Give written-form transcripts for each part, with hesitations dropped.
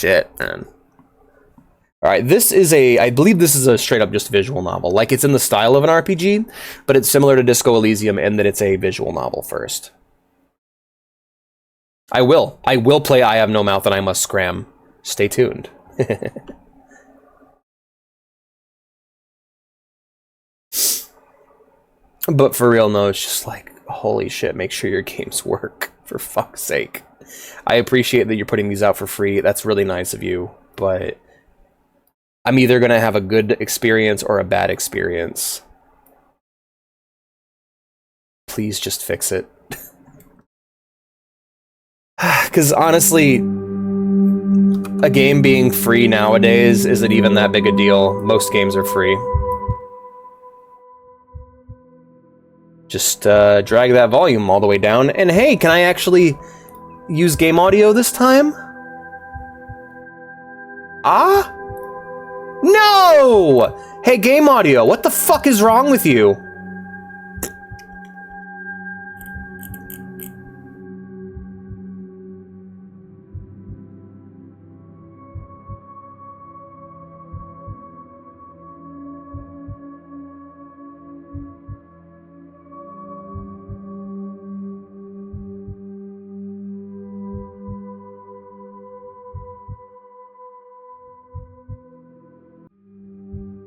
shit, man. All right, this is I believe this is a straight up just visual novel. Like, it's in the style of an RPG, but it's similar to Disco Elysium in that it's a visual novel first. I will play I Have No Mouth and I Must Scram. Stay tuned. But for real, no, it's just like, holy shit, make sure your games work, for fuck's sake. I appreciate that you're putting these out for free. That's really nice of you, but I'm either going to have a good experience or a bad experience. Please just fix it. Because honestly, a game being free nowadays isn't even that big a deal. Most games are free. Just drag that volume all the way down. And hey, can I actually use game audio this time? Ah? No! Hey, game audio, what the fuck is wrong with you?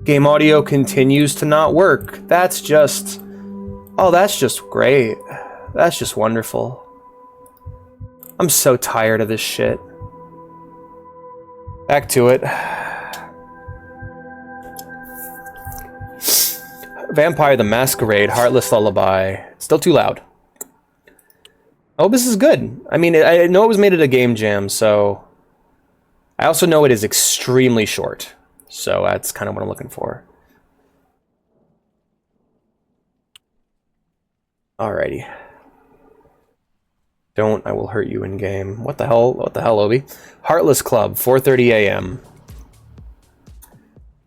Game audio continues to not work. That's just... Oh, that's just great. That's just wonderful. I'm so tired of this shit. Back to it. Vampire the Masquerade, Heartless Lullaby. Still too loud. Oh, this is good. I mean, I know it was made at a game jam, so... I also know it is extremely short. So that's kind of what I'm looking for. Alrighty. Don't, I will hurt you in game. What the hell? What the hell, Obi? Heartless Club, 4:30 a.m.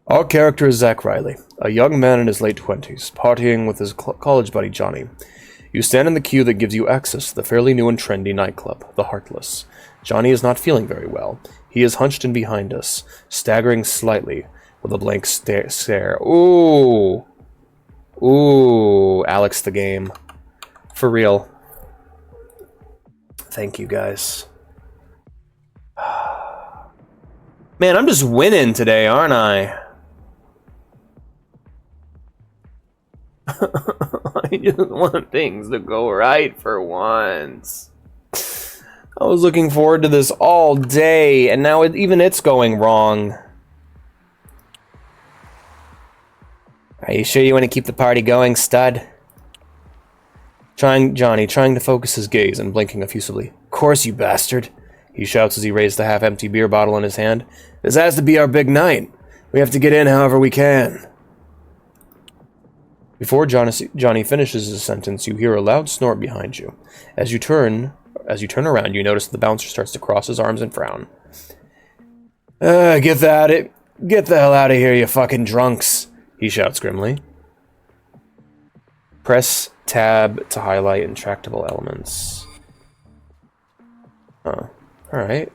Our character is Zach Riley, a young man in his late 20s, partying with his college buddy Johnny. You stand in the queue that gives you access to the fairly new and trendy nightclub, the Heartless. Johnny is not feeling very well. He is hunched in behind us, staggering slightly, with a blank stare. Ooh. Ooh, Alex the game. For real. Thank you, guys. Man, I'm just winning today, aren't I? I just want things to go right for once. I was looking forward to this all day, and now even it's going wrong. Are you sure you want to keep the party going, stud? Johnny trying to focus his gaze and blinking effusively. Of course, you bastard, he shouts as he raises the half-empty beer bottle in his hand. This has to be our big night. We have to get in however we can. Before Johnny finishes his sentence, you hear a loud snort behind you. As you turn around, you notice the bouncer starts to cross his arms and frown. Get the hell out of here, you fucking drunks, he shouts grimly. Press tab to highlight intractable elements. Oh, alright.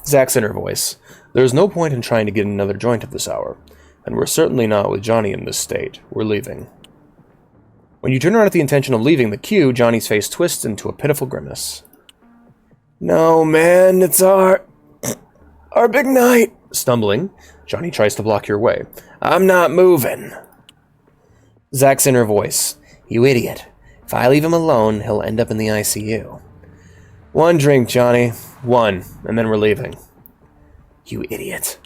Zach's inner voice. There's no point in trying to get another joint at this hour, and we're certainly not with Johnny in this state. We're leaving. When you turn around with the intention of leaving the queue, Johnny's face twists into a pitiful grimace. No, man, it's our big night. Stumbling, Johnny tries to block your way. I'm not moving. Zach's inner voice. You idiot. If I leave him alone, he'll end up in the ICU. One drink, Johnny. One, and then we're leaving. You idiot.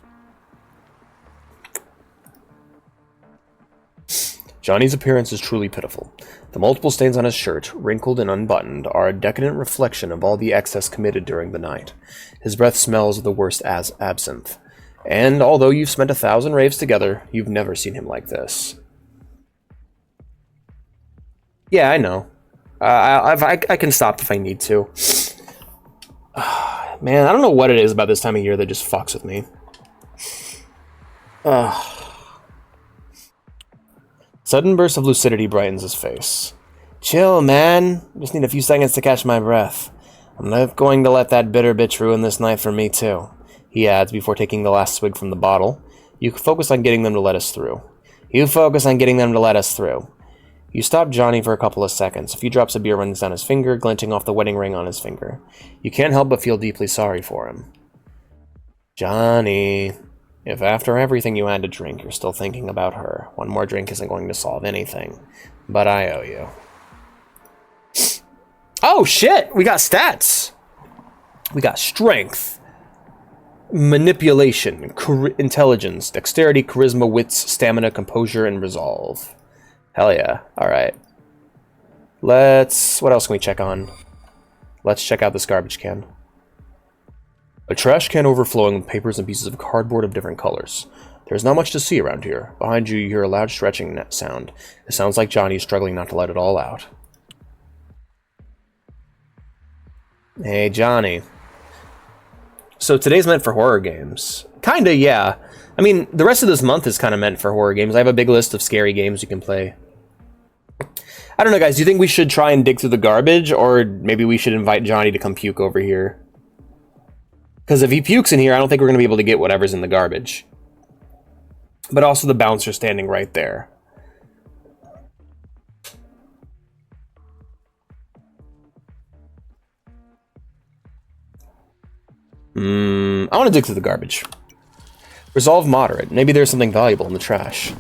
Johnny's appearance is truly pitiful. The multiple stains on his shirt, wrinkled and unbuttoned, are a decadent reflection of all the excess committed during the night. His breath smells of the worst as absinthe. And although you've spent 1,000 raves together, you've never seen him like this. Yeah, I know. I can stop if I need to. Man, I don't know what it is about this time of year that just fucks with me. Sudden burst of lucidity brightens his face. Chill, man. Just need a few seconds to catch my breath. I'm not going to let that bitter bitch ruin this night for me, too, he adds before taking the last swig from the bottle. You focus on getting them to let us through. You focus on getting them to let us through. You stop Johnny for a couple of seconds. A few drops of beer runs down his finger, glinting off the wedding ring on his finger. You can't help but feel deeply sorry for him. Johnny, if after everything you had to drink, you're still thinking about her, one more drink isn't going to solve anything. But I owe you. Oh, shit! We got stats! We got strength, manipulation, intelligence, dexterity, charisma, wits, stamina, composure, and resolve. Hell yeah. Alright. What else can we check on? Let's check out this garbage can. A trash can overflowing with papers and pieces of cardboard of different colors. There's not much to see around here. Behind you, you hear a loud stretching sound. It sounds like Johnny is struggling not to let it all out. Hey, Johnny. So today's meant for horror games. Kinda, yeah. I mean, the rest of this month is kind of meant for horror games. I have a big list of scary games you can play. I don't know, guys. Do you think we should try and dig through the garbage? Or maybe we should invite Johnny to come puke over here? Because if he pukes in here, I don't think we're going to be able to get whatever's in the garbage. But also the bouncer standing right there. I want to dig through the garbage. Resolve moderate. Maybe there's something valuable in the trash.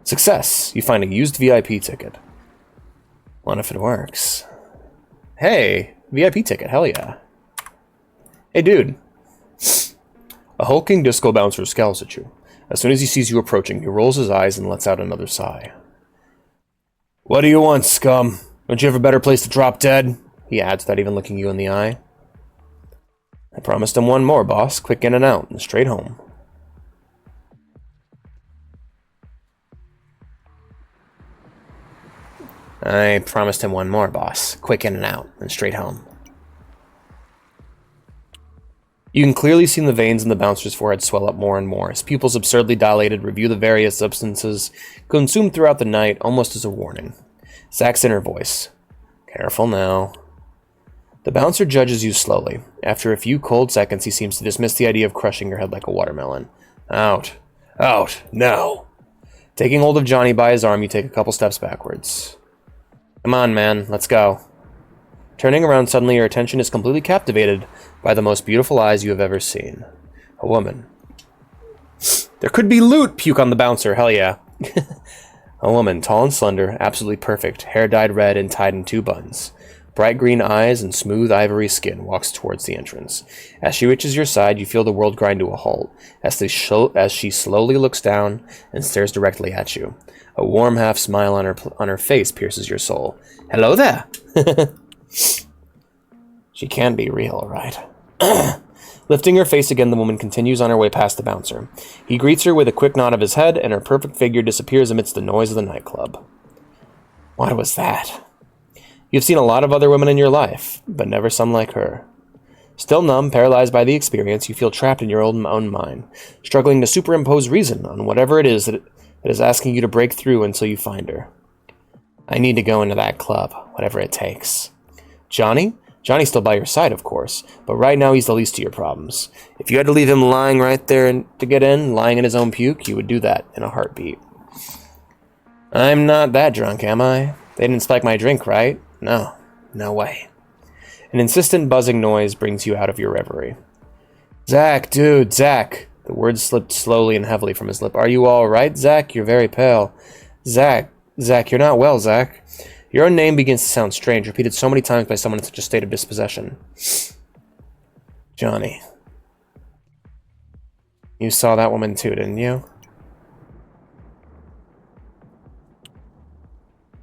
Success. You find a used VIP ticket. What if it works? Hey, VIP ticket. Hell yeah. Hey, dude. A hulking disco bouncer scowls at you. As soon as he sees you approaching, he rolls his eyes and lets out another sigh. What do you want, scum? Don't you have a better place to drop dead? He adds without even looking you in the eye. I promised him one more, boss. Quick in and out, and straight home. I promised him one more, boss. Quick in and out, and straight home. You can clearly see the veins in the bouncer's forehead swell up more and more. His pupils absurdly dilated, review the various substances consumed throughout the night, almost as a warning. Zach's inner voice. Careful now. The bouncer judges you slowly. After a few cold seconds, he seems to dismiss the idea of crushing your head like a watermelon. Out. Out. Now. Taking hold of Johnny by his arm, you take a couple steps backwards. Come on, man. Let's go. Turning around suddenly, your attention is completely captivated by the most beautiful eyes you have ever seen. A woman. There could be loot! Puke on the bouncer. Hell yeah. A woman, tall and slender, absolutely perfect, hair dyed red and tied in two buns. Bright green eyes and smooth ivory skin, walks towards the entrance. As she reaches your side, you feel the world grind to a halt, as she slowly looks down and stares directly at you. A warm half smile on her face pierces your soul. Hello there! She can be real, right? Lifting her face again, the woman continues on her way past the bouncer. He greets her with a quick nod of his head, and her perfect figure disappears amidst the noise of the nightclub. What was that? You've seen a lot of other women in your life, but never some like her. Still numb, paralyzed by the experience, you feel trapped in your own mind, struggling to superimpose reason on whatever it is that is asking you to break through until you find her. I need to go into that club, whatever it takes. Johnny? Johnny's still by your side, of course, but right now he's the least of your problems. If you had to leave him lying right there to get in, lying in his own puke, you would do that in a heartbeat. I'm not that drunk, am I? They didn't spike my drink, right? No. No way. An insistent buzzing noise brings you out of your reverie. Zach, dude, Zach. The words slipped slowly and heavily from his lip. Are you all right, Zach? You're very pale. Zach, you're not well, Zach. Your own name begins to sound strange, repeated so many times by someone in such a state of dispossession. Johnny. You saw that woman too, didn't you?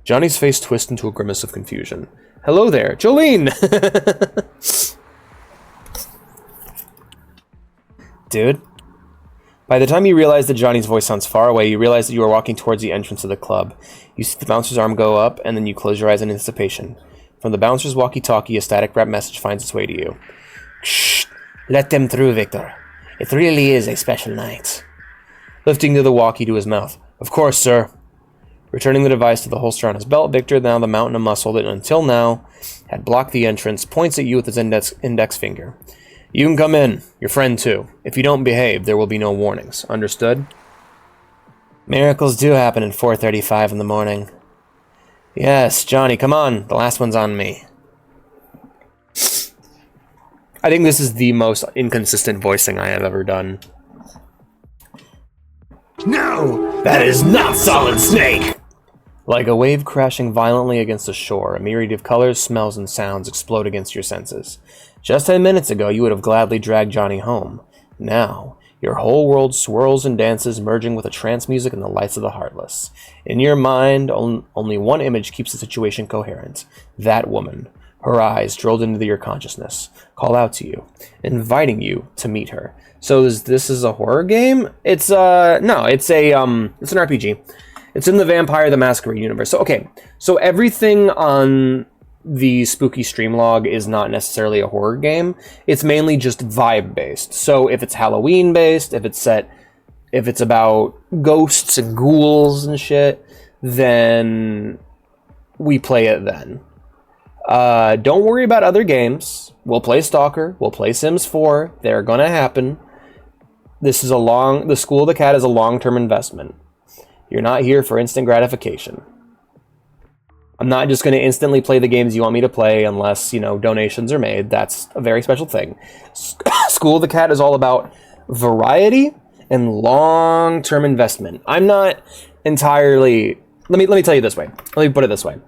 Johnny's face twists into a grimace of confusion. Hello there, Jolene! Dude? By the time you realize that Johnny's voice sounds far away, you realize that you are walking towards the entrance of the club. You see the bouncer's arm go up, and then you close your eyes in anticipation. From the bouncer's walkie-talkie, a static rap message finds its way to you. Shh! Let them through, Victor. It really is a special night. Lifting the walkie to his mouth. Of course, sir. Returning the device to the holster on his belt, Victor, now the mountain of muscle that until now had blocked the entrance, points at you with his index finger. You can come in. Your friend, too. If you don't behave, there will be no warnings. Understood? Miracles do happen at 4:35 in the morning. Yes, Johnny, come on. The last one's on me. I think this is the most inconsistent voicing I have ever done. No! That is not Solid Snake! Like a wave crashing violently against the shore, a myriad of colors, smells, and sounds explode against your senses. Just 10 minutes ago, you would have gladly dragged Johnny home. Now, your whole world swirls and dances, merging with the trance music and the lights of the Heartless. In your mind, only one image keeps the situation coherent. That woman. Her eyes drilled into your consciousness, call out to you, inviting you to meet her. So this is a horror game? It's no, it's an RPG. It's in the Vampire the Masquerade universe. So okay, so everything on the spooky stream log is not necessarily a horror game. It's mainly just vibe based. So if it's Halloween based, if it's about ghosts and ghouls and shit, then we play it then. Don't worry about other games. We'll play Stalker. We'll play Sims 4. They're gonna happen. The School of the Cat is a long-term investment. You're not here for instant gratification. I'm not just going to instantly play the games you want me to play unless, donations are made. That's a very special thing. School of the Cat is all about variety and long-term investment. I'm not entirely... Let me tell you this way. Let me put it this way.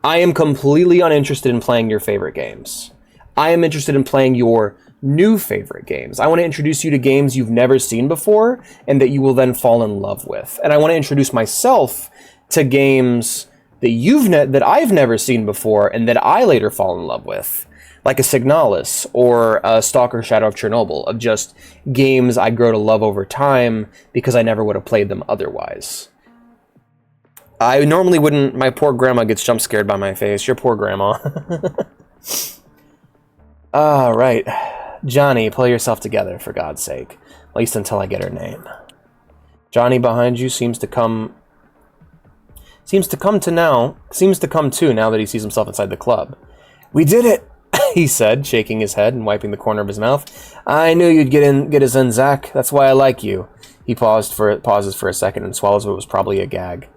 I am completely uninterested in playing your favorite games. I am interested in playing your new favorite games. I want to introduce you to games you've never seen before and that you will then fall in love with. And I want to introduce myself to games that I've never seen before and that I later fall in love with. Like a Signalis or a Stalker Shadow of Chernobyl, of just games I grow to love over time because I never would have played them otherwise. I normally wouldn't... My poor grandma gets jump scared by my face. Your poor grandma. Right. Johnny, pull yourself together, for God's sake. At least until I get her name. Johnny behind you seems to come to now that he sees himself inside the club. We did it, he said, shaking his head and wiping the corner of his mouth. I knew you'd get us in, Zach. That's why I like you. He pauses for a second and swallows what was probably a gag.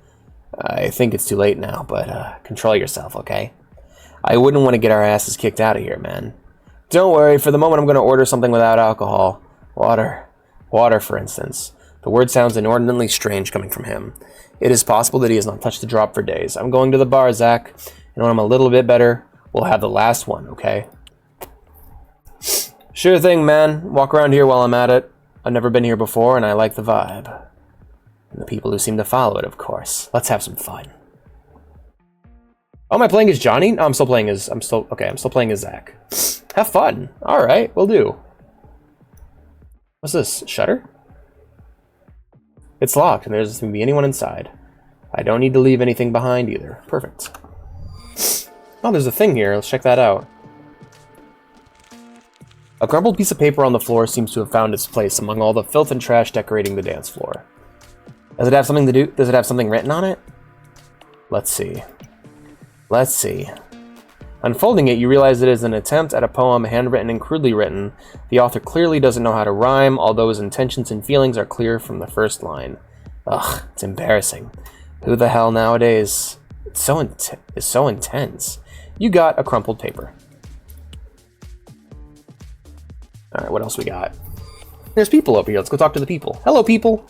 I think it's too late now, but control yourself, okay? I wouldn't want to get our asses kicked out of here, man. Don't worry, for the moment I'm going to order something without alcohol. Water, for instance. The word sounds inordinately strange coming from him. It is possible that he has not touched a drop for days. I'm going to the bar, Zach, and when I'm a little bit better, we'll have the last one, okay? Sure thing, man. Walk around here while I'm at it. I've never been here before, and I like the vibe. And the people who seem to follow it, of course. Let's have some fun. Oh, am I playing as Johnny? No, I'm still playing as Zach. Have fun. Alright, will do. What's this? Shutter? It's locked, and there doesn't seem to be anyone inside. I don't need to leave anything behind either. Perfect. Oh, there's a thing here. Let's check that out. A crumpled piece of paper on the floor seems to have found its place among all the filth and trash decorating the dance floor. Does it have something to do? Does it have something written on it? Let's see. Unfolding it, you realize it is an attempt at a poem handwritten and crudely written. The author clearly doesn't know how to rhyme, although his intentions and feelings are clear from the first line. Ugh, it's embarrassing. Who the hell nowadays? It's so intense. You got a crumpled paper. Alright, what else we got? There's people over here. Let's go talk to the people. Hello, people!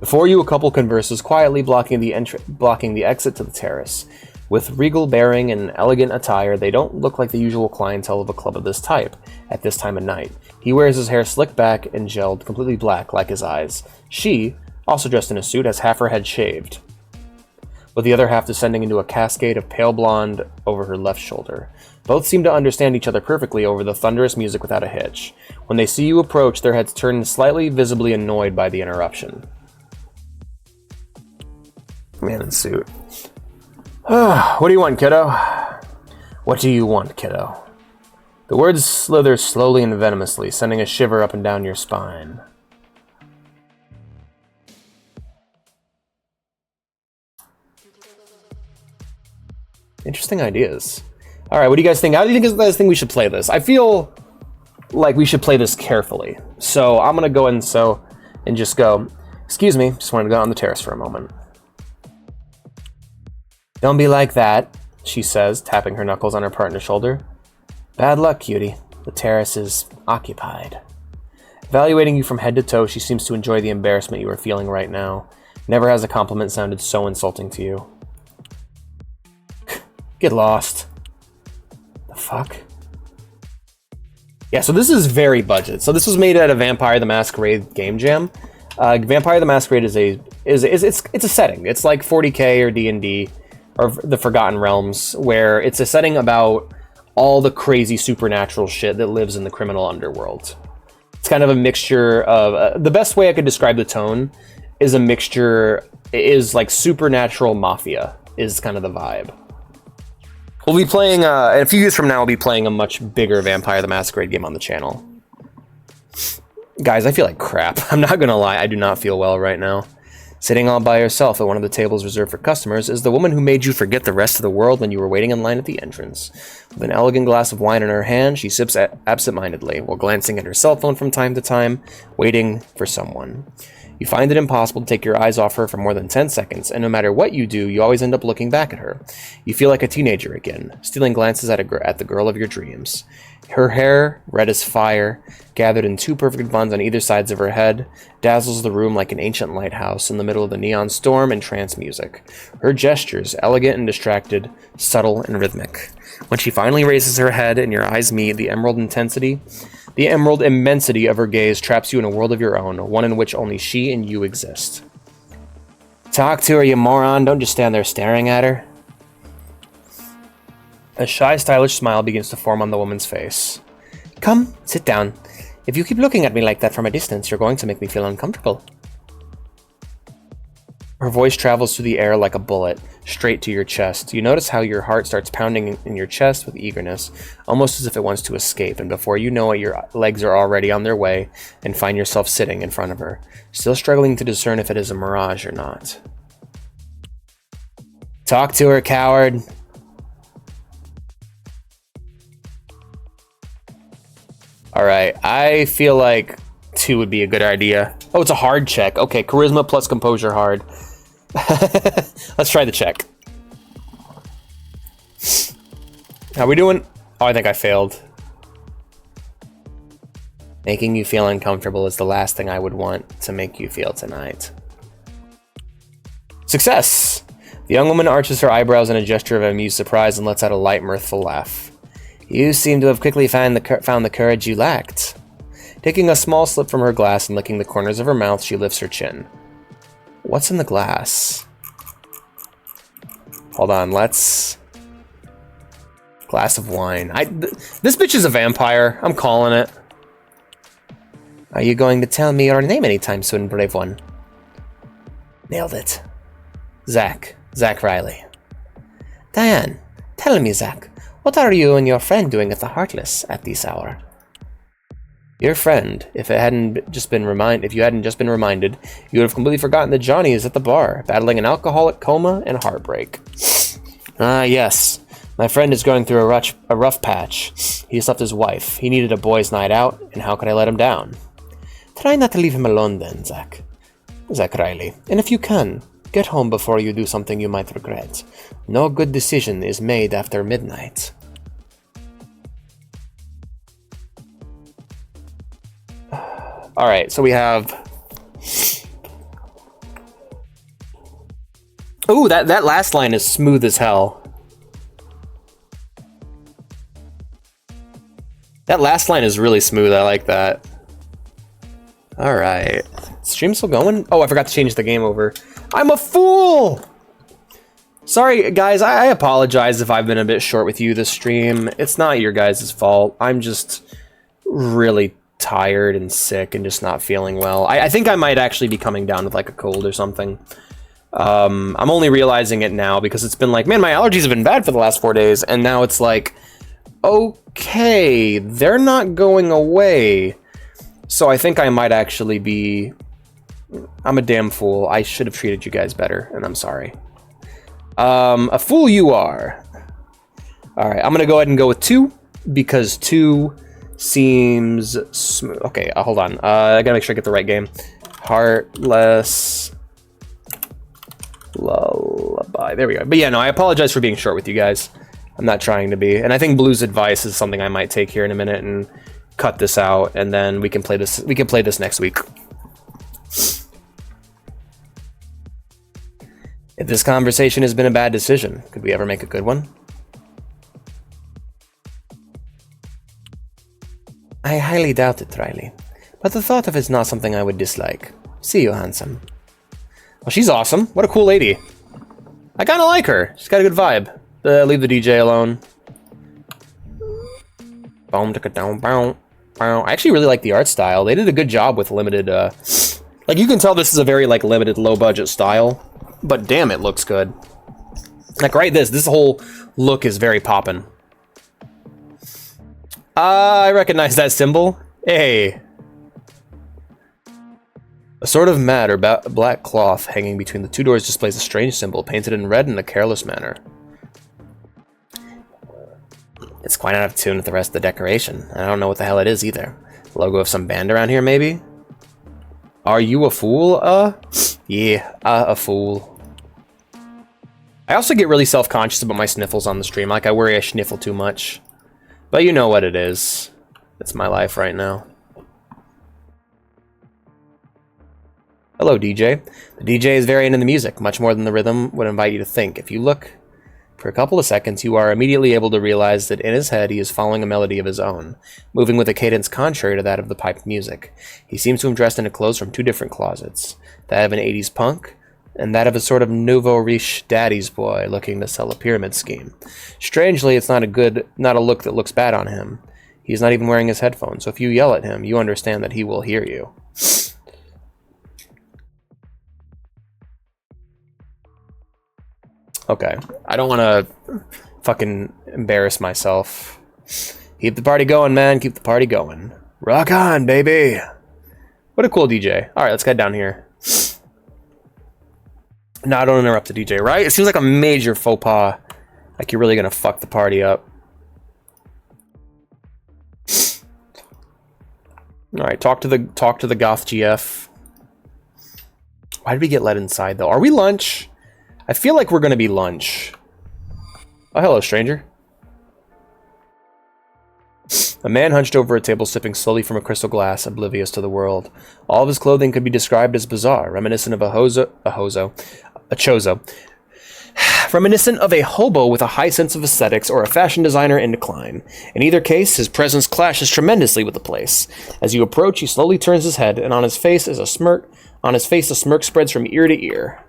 Before you, a couple converses quietly, blocking the exit to the terrace. With regal bearing and elegant attire, they don't look like the usual clientele of a club of this type at this time of night. He wears his hair slicked back and gelled, completely black, like his eyes. She, also dressed in a suit, has half her head shaved, with the other half descending into a cascade of pale blonde over her left shoulder. Both seem to understand each other perfectly over the thunderous music without a hitch. When they see you approach, their heads turn slightly, visibly annoyed by the interruption. Man in suit. What do you want, kiddo? What do you want, kiddo? The words slither slowly and venomously, sending a shiver up and down your spine. Interesting ideas. All right, what do you guys think? How do you guys think we should play this? I feel like we should play this carefully. So I'm gonna go and just go, excuse me, just wanted to go out on the terrace for a moment. Don't be like that, she says, tapping her knuckles on her partner's shoulder. Bad luck, cutie. The terrace is occupied. Evaluating you from head to toe, she seems to enjoy the embarrassment you are feeling right now. Never has a compliment sounded so insulting to you. Get lost. The fuck? Yeah, so this is very budget. So this was made at a Vampire the Masquerade game jam. Vampire the Masquerade is a setting. It's like 40K or D&D or the Forgotten Realms, where it's a setting about all the crazy supernatural shit that lives in the criminal underworld. It's kind of a mixture of the best way I could describe the tone is a mixture is like supernatural mafia is kind of the vibe. We'll be playing, in a few years from now, we'll be playing a much bigger Vampire the Masquerade game on the channel. Guys, I feel like crap. I'm not gonna lie, I do not feel well right now. Sitting all by herself at one of the tables reserved for customers is the woman who made you forget the rest of the world when you were waiting in line at the entrance. With an elegant glass of wine in her hand, she sips absent-mindedly, while glancing at her cell phone from time to time, waiting for someone. You find it impossible to take your eyes off her for more than 10 seconds, and no matter what you do, you always end up looking back at her. You feel like a teenager again, stealing glances at the girl of your dreams. Her hair, red as fire, gathered in two perfect buns on either sides of her head, dazzles the room like an ancient lighthouse in the middle of the neon storm and trance music. Her gestures, elegant and distracted, subtle and rhythmic. When she finally raises her head and your eyes meet, the emerald immensity of her gaze traps you in a world of your own, one in which only she and you exist. Talk to her, you moron. Don't just stand there staring at her. A shy, stylish smile begins to form on the woman's face. Come, sit down. If you keep looking at me like that from a distance, you're going to make me feel uncomfortable. Her voice travels through the air like a bullet, straight to your chest. You notice how your heart starts pounding in your chest with eagerness, almost as if it wants to escape, and before you know it, your legs are already on their way, and find yourself sitting in front of her, still struggling to discern if it is a mirage or not. Talk to her, coward. Alright, I feel like 2 would be a good idea. Oh, it's a hard check. Okay, charisma plus composure hard. Let's try the check. How we doing? Oh, I think I failed. Making you feel uncomfortable is the last thing I would want to make you feel tonight. Success! The young woman arches her eyebrows in a gesture of amused surprise and lets out a light, mirthful laugh. You seem to have quickly found the courage you lacked. Taking a small slip from her glass and licking the corners of her mouth, she lifts her chin. What's in the glass? Hold on, let's... Glass of wine. This bitch is a vampire. I'm calling it. Are you going to tell me your name anytime soon, brave one? Nailed it. Zach Riley. Diane, tell me, Zach, what are you and your friend doing at the Heartless at this hour? Your friend, if you hadn't just been reminded, you would have completely forgotten that Johnny is at the bar, battling an alcoholic coma and heartbreak. Ah, yes. My friend is going through a rough patch. He just left his wife. He needed a boys' night out, and how could I let him down? Try not to leave him alone then, Zach. Zach Riley. And if you can, get home before you do something you might regret. No good decision is made after midnight. Alright, so we have... Ooh, that last line is smooth as hell. That last line is really smooth, I like that. Alright. Stream still going? Oh, I forgot to change the game over. I'm a fool! Sorry, guys, I apologize if I've been a bit short with you this stream. It's not your guys' fault. I'm just really tired and sick and just not feeling well. I think I might actually be coming down with like a cold or something. I'm only realizing it now because it's been like, man, my allergies have been bad for the last 4 days, and now it's like, okay, they're not going away. So I think I might actually be... I'm a damn fool. I should have treated you guys better, and I'm sorry. A fool you are. All right, I'm going to go ahead and go with 2 because 2 seems smooth. Okay, hold on. I got to make sure I get the right game. Heartless Lullaby. There we go. But yeah, no, I apologize for being short with you guys. I'm not trying to be. And I think Blue's advice is something I might take here in a minute and cut this out, and then we can play this. We can play this next week. If this conversation has been a bad decision, could we ever make a good one? I highly doubt it, Riley. But the thought of it's not something I would dislike. See you, handsome. Well, she's awesome. What a cool lady. I kind of like her. She's got a good vibe. Leave the DJ alone. I actually really like the art style. They did a good job with limited, like, you can tell this is a very, like, limited, low-budget style. But damn, it looks good. Like, right, this whole look is very poppin'. I recognize that symbol. Hey. A sort of mat or black cloth hanging between the 2 doors displays a strange symbol, painted in red in a careless manner. It's quite out of tune with the rest of the decoration. I don't know what the hell it is either. Logo of some band around here, maybe? Are you a fool, Yeah, a fool. I also get really self-conscious about my sniffles on the stream. Like, I worry I sniffle too much. But you know what it is. It's my life right now. Hello, DJ. The DJ is very into the music, much more than the rhythm would invite you to think. If you look for a couple of seconds, you are immediately able to realize that in his head he is following a melody of his own, moving with a cadence contrary to that of the piped music. He seems to have dressed into clothes from 2 different closets, that of an 80s punk, and that of a sort of nouveau riche daddy's boy looking to sell a pyramid scheme. Strangely, it's not a look that looks bad on him. He's not even wearing his headphones, so if you yell at him, you understand that he will hear you. Okay, I don't want to fucking embarrass myself. Keep the party going, man. Keep the party going. Rock on, baby. What a cool DJ. All right, let's get down here. No, don't interrupt the DJ, right? It seems like a major faux pas. Like you're really gonna fuck the party up. All right, talk to the goth GF. Why did we get let inside though? Are we lunch? I feel like we're gonna be lunch. Oh, hello, stranger. A man hunched over a table, sipping slowly from a crystal glass, oblivious to the world. All of his clothing could be described as bizarre, reminiscent of a chozo. Reminiscent of a hobo with a high sense of aesthetics or a fashion designer in decline. In either case, his presence clashes tremendously with the place. As you approach, he slowly turns his head, and on his face a smirk spreads from ear to ear.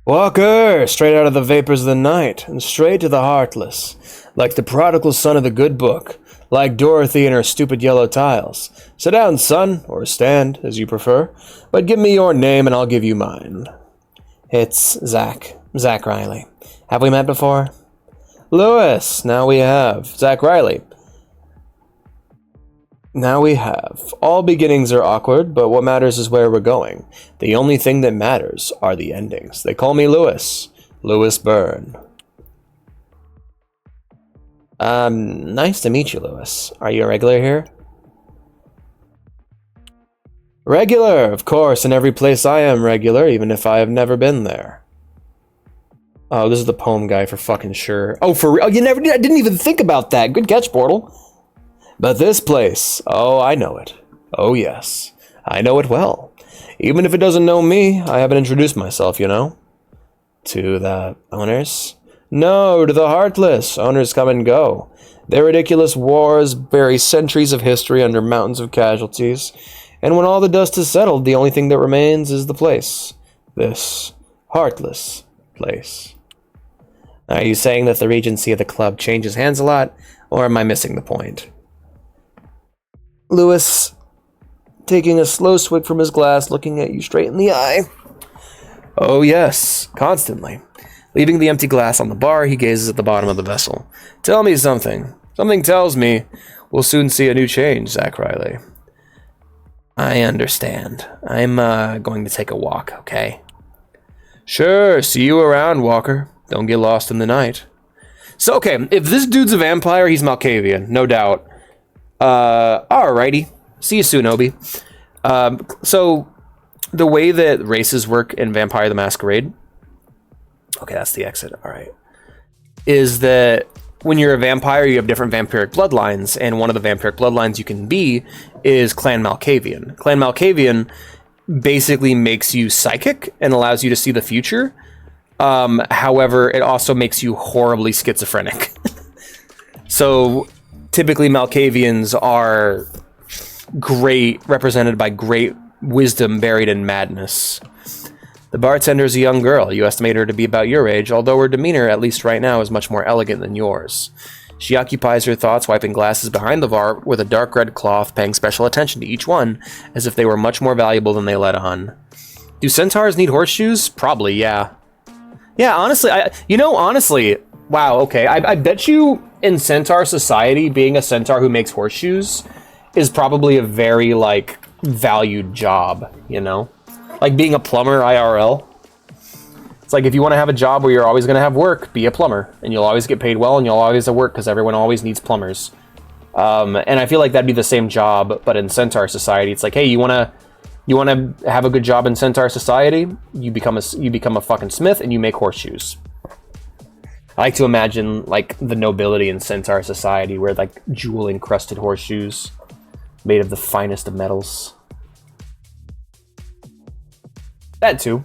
Walker, straight out of the vapors of the night, and straight to the Heartless. Like the prodigal son of the good book, like Dorothy and her stupid yellow tiles. Sit down, son, or stand, as you prefer, but give me your name and I'll give you mine. It's Zach Riley. Have we met before? Lewis, now we have. Zach Riley. Now we have. All beginnings are awkward, but what matters is where we're going. The only thing that matters are the endings. They call me Lewis. Lewis Byrne. Nice to meet you, Lewis. Are you a regular here? Regular, of course. In every place I am regular, even if I have never been there. Oh, this is the poem guy for fucking sure. Oh, for real? I didn't even think about that. Good catch, Portal. But this place, oh, I know it. Oh, yes. I know it well. Even if it doesn't know me, I haven't introduced myself, you know? To the owners? No, to the Heartless. Owners come and go. Their ridiculous wars bury centuries of history under mountains of casualties. And when all the dust is settled, the only thing that remains is the place. This Heartless place. Are you saying that the regency of the club changes hands a lot, or am I missing the point? Lewis, taking a slow swig from his glass, looking at you straight in the eye. Oh yes, constantly. Leaving the empty glass on the bar, he gazes at the bottom of the vessel. Tell me something. Something tells me we'll soon see a new change, Zach Riley. I understand. I'm going to take a walk, okay? Sure, see you around, Walker. Don't get lost in the night. So, okay, if this dude's a vampire, he's Malkavian, no doubt. Alrighty. See you soon, Obi. So, the way that races work in Vampire the Masquerade... Okay, that's the exit, alright. Is that when you're a vampire, you have different vampiric bloodlines, and one of the vampiric bloodlines you can be is Clan Malkavian. Clan Malkavian basically makes you psychic and allows you to see the future. However, it also makes you horribly schizophrenic. So, typically Malkavians are represented by great wisdom buried in madness. The bartender is a young girl. You estimate her to be about your age, although her demeanor, at least right now, is much more elegant than yours. She occupies her thoughts wiping glasses behind the bar with a dark red cloth, paying special attention to each one, as if they were much more valuable than they let on. Do centaurs need horseshoes? Probably, yeah. Yeah, honestly, honestly, wow, okay. I bet you in centaur society, being a centaur who makes horseshoes is probably a very, like, valued job, you know? Like being a plumber IRL. It's like if you want to have a job where you're always going to have work, be a plumber. And you'll always get paid well and you'll always have work because everyone always needs plumbers. And I feel like that'd be the same job, but in centaur society, it's like, hey, you want to have a good job in centaur society? You become a fucking smith and you make horseshoes. I like to imagine like the nobility in centaur society wear like jewel encrusted horseshoes made of the finest of metals. That too.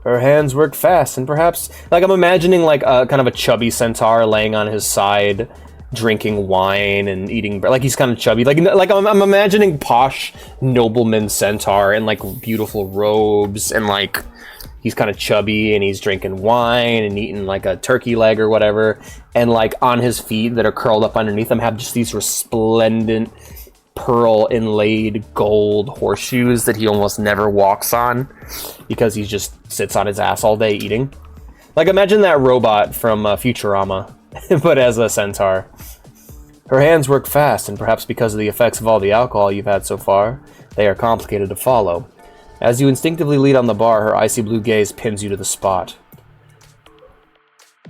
Her hands work fast, and perhaps, like, I'm imagining, like, a kind of a chubby centaur laying on his side, drinking wine and eating, like, he's kind of chubby. Like I'm imagining posh nobleman centaur in, like, beautiful robes, and, like, he's kind of chubby, and he's drinking wine and eating, like, a turkey leg or whatever, and, like, on his feet that are curled up underneath him have just these resplendent pearl inlaid gold horseshoes that he almost never walks on because he just sits on his ass all day eating. Like, imagine that robot from Futurama, but as a centaur. Her hands work fast, and perhaps because of the effects of all the alcohol you've had so far, they are complicated to follow. As you instinctively lead on the bar, her icy blue gaze pins you to the spot.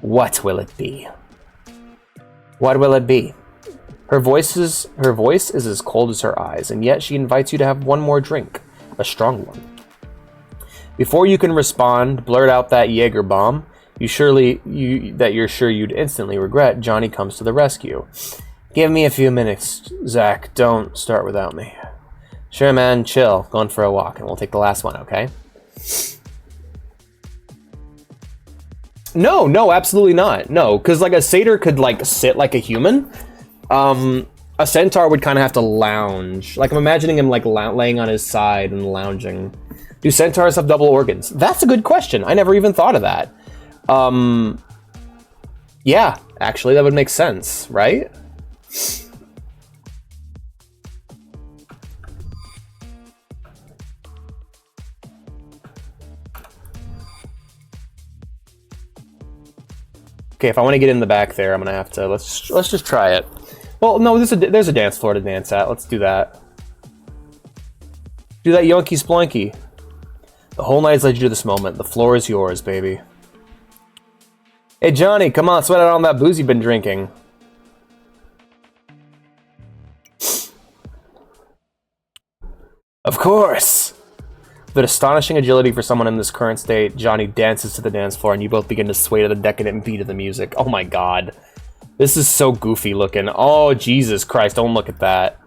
What will it be? What will it be? Her voice is as cold as her eyes, and yet she invites you to have one more drink, a strong one. Before you can respond, blurt out that Jaeger bomb you're sure you'd instantly regret. Johnny comes to the rescue. Give me a few minutes, Zach. Don't start without me. Sure, man. Chill. Going for a walk, and we'll take the last one, okay? No, absolutely not. No, because like a satyr could like sit like a human. A centaur would kind of have to lounge. Like, I'm imagining him, like, laying on his side and lounging. Do centaurs have double organs? That's a good question. I never even thought of that. Yeah, actually, that would make sense, right? Okay, if I want to get in the back there, I'm gonna have to, let's just try it. Well, no, there's a dance floor to dance at. Let's do that. Do that yoinky sploinky. The whole night's led you to this moment. The floor is yours, baby. Hey, Johnny, come on, sweat out on that booze you've been drinking. Of course! With astonishing agility for someone in this current state, Johnny dances to the dance floor and you both begin to sway to the decadent beat of the music. Oh my god. This is so goofy looking. Oh, Jesus Christ, don't look at that.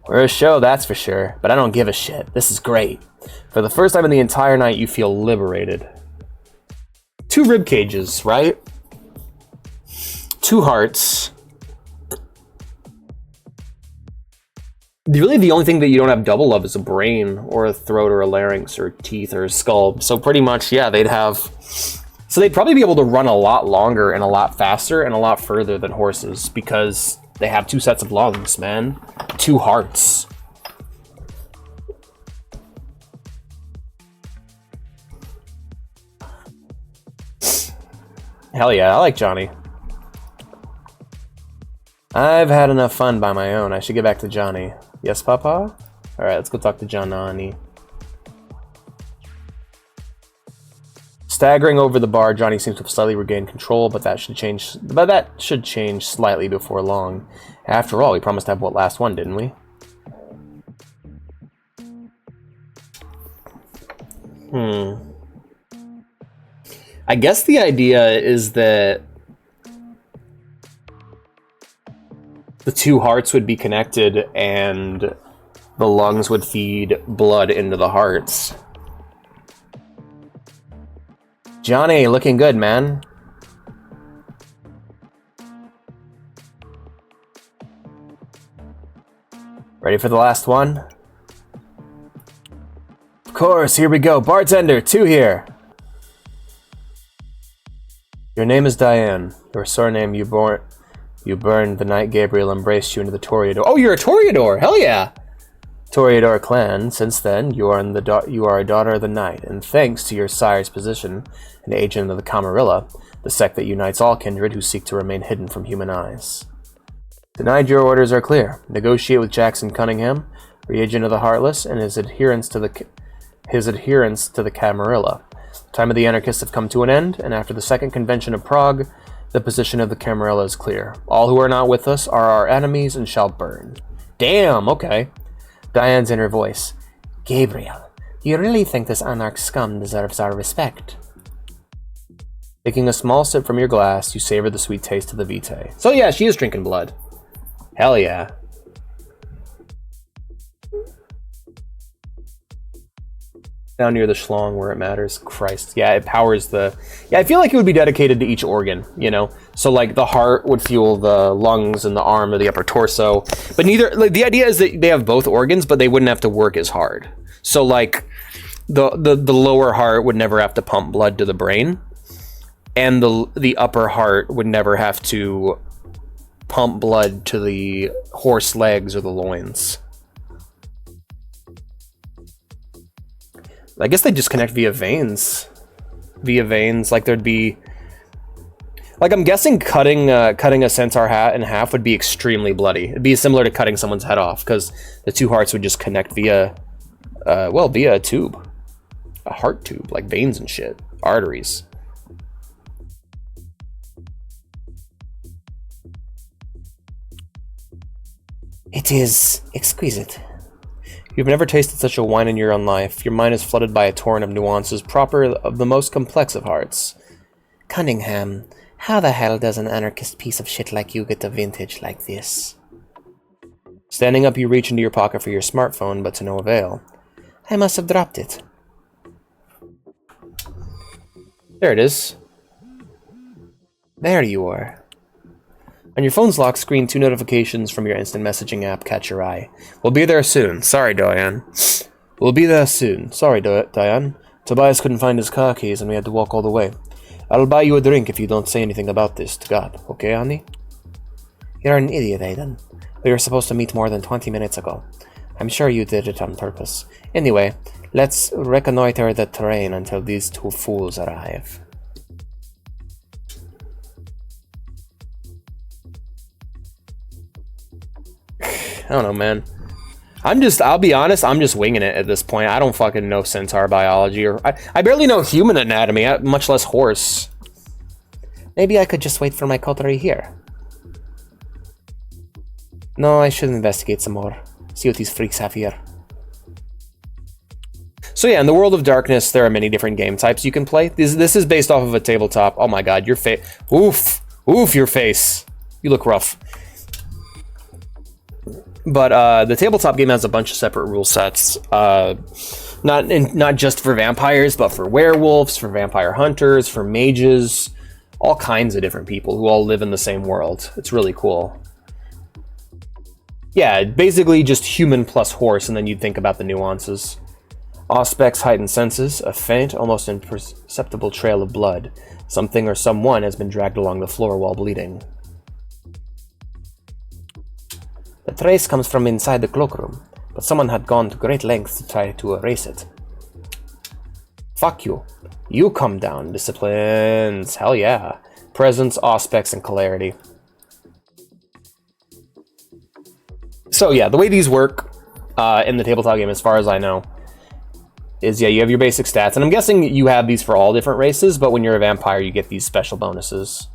We're a show, that's for sure, but I don't give a shit. This is great. For the first time in the entire night, you feel liberated. 2 rib cages, right? 2 hearts. Really, the only thing that you don't have double of is a brain, or a throat, or a larynx, or teeth, or a skull. So pretty much, yeah, they'd have... So they'd probably be able to run a lot longer and a lot faster and a lot further than horses because they have 2 sets of lungs, man. 2 hearts. Hell yeah, I like Johnny. I've had enough fun by my own. I should get back to Johnny. Yes, Papa? Alright, let's go talk to Johnny. Staggering over the bar, Johnny seems to have slightly regained control, but that should change slightly before long. After all, we promised to have what last one, didn't we? I guess the idea is that the two hearts would be connected and the lungs would feed blood into the hearts. Johnny, looking good, man. Ready for the last one? Of course, here we go. Bartender, 2 here. Your name is Diane. Your surname you burned the night Gabriel embraced you into the Toreador. Oh, you're a Toreador! Hell yeah! Toreador clan. Since then, you are a daughter of the night, and thanks to your sire's position, an agent of the Camarilla, the sect that unites all kindred who seek to remain hidden from human eyes. Denied, your orders are clear. Negotiate with Jackson Cunningham, reagent of the Heartless, and his adherence to the Camarilla. The time of the anarchists have come to an end, and after the Second Convention of Prague, the position of the Camarilla is clear. All who are not with us are our enemies and shall burn. Damn, okay. Diane's inner voice. Gabriel, do you really think this anarch scum deserves our respect? Taking a small sip from your glass, you savor the sweet taste of the vitae. So yeah, she is drinking blood. Hell yeah. Down near the schlong where it matters. Christ. Yeah, it powers the... Yeah, I feel like it would be dedicated to each organ, you know? So, like, the heart would fuel the lungs and the arm or the upper torso. But neither... Like, the idea is that they have both organs, but they wouldn't have to work as hard. So, like, the lower heart would never have to pump blood to the brain. And the upper heart would never have to pump blood to the horse legs or the loins. I guess they just connect via veins. Like there'd be... Like, I'm guessing cutting a centaur hat in half would be extremely bloody. It'd be similar to cutting someone's head off, because the two hearts would just connect via... via a tube. A heart tube, like veins and shit. Arteries. It is exquisite. You've never tasted such a wine in your own life. Your mind is flooded by a torrent of nuances proper of the most complex of hearts. Cunningham, how the hell does an anarchist piece of shit like you get a vintage like this? Standing up, you reach into your pocket for your smartphone, but to no avail. I must have dropped it. There it is. There you are. On your phone's lock screen, 2 notifications from your instant messaging app catch your eye. We'll be there soon. Sorry, Diane. We'll be there soon. Sorry, Diane. Tobias couldn't find his car keys and we had to walk all the way. I'll buy you a drink if you don't say anything about this to God. Okay, honey? You're an idiot, Aiden. We were supposed to meet more than 20 minutes ago. I'm sure you did it on purpose. Anyway, let's reconnoiter the terrain until these 2 fools arrive. I don't know, man. I'll be honest, I'm just winging it at this point. I don't fucking know centaur biology, or I barely know human anatomy, much less horse. Maybe I could just wait for my coterie here. No, I should investigate some more. See what these freaks have here. So yeah, in the world of darkness, there are many different game types you can play. This is based off of a tabletop. Oh my god, your face. Oof. Oof, your face. You look rough. But the tabletop game has a bunch of separate rule sets. Not just for vampires, but for werewolves, for vampire hunters, for mages, all kinds of different people who all live in the same world. It's really cool. Yeah, basically just human plus horse, and then you'd think about the nuances. Auspex heightened senses, a faint, almost imperceptible trail of blood. Something or someone has been dragged along the floor while bleeding. The trace comes from inside the cloakroom, but someone had gone to great lengths to try to erase it. Fuck you. You come down, disciplines. Hell yeah. Presence, auspex, and clarity. So yeah, the way these work in the tabletop game, as far as I know, is, yeah, you have your basic stats. And I'm guessing you have these for all different races, but when you're a vampire, you get these special bonuses.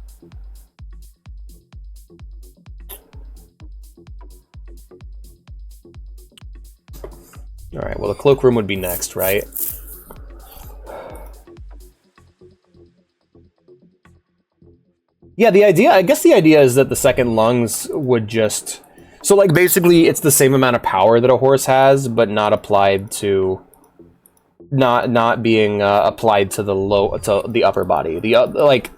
Alright, well, the cloakroom would be next, right? Yeah, I guess the idea is that the second lungs would just... So, like, basically, it's the same amount of power that a horse has, but not applied to... Not being applied to the upper body. Like,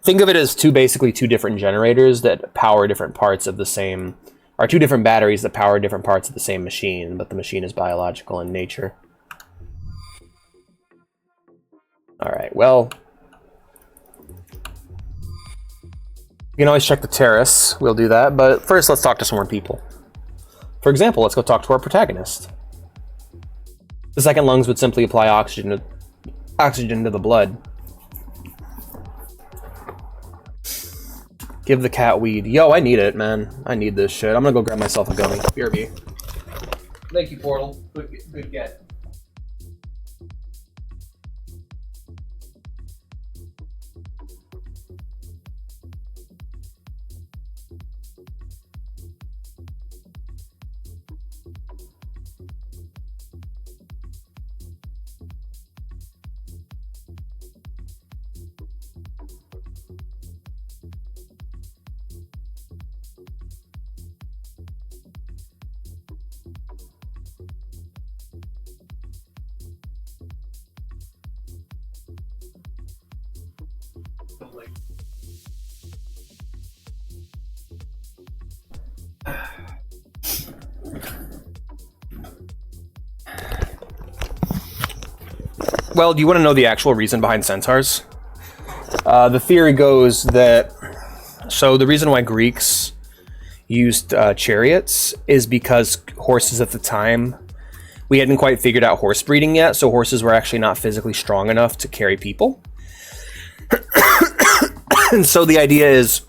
think of it as basically two different generators that power different parts of the same... Or two different batteries that power different parts of the same machine, but the machine is biological in nature. Alright, well... You can always check the terrace. We'll do that, but first let's talk to some more people. For example, let's go talk to our protagonist. The second lungs would simply apply oxygen to the blood. Give the cat weed. Yo, I need it, man. I need this shit. I'm gonna go grab myself a gummy. BRB. Thank you, Portal. Good get. Well, do you want to know the actual reason behind centaurs? The theory goes that... So the reason why Greeks used chariots is because horses at the time... We hadn't quite figured out horse breeding yet, so horses were actually not physically strong enough to carry people. And so the idea is,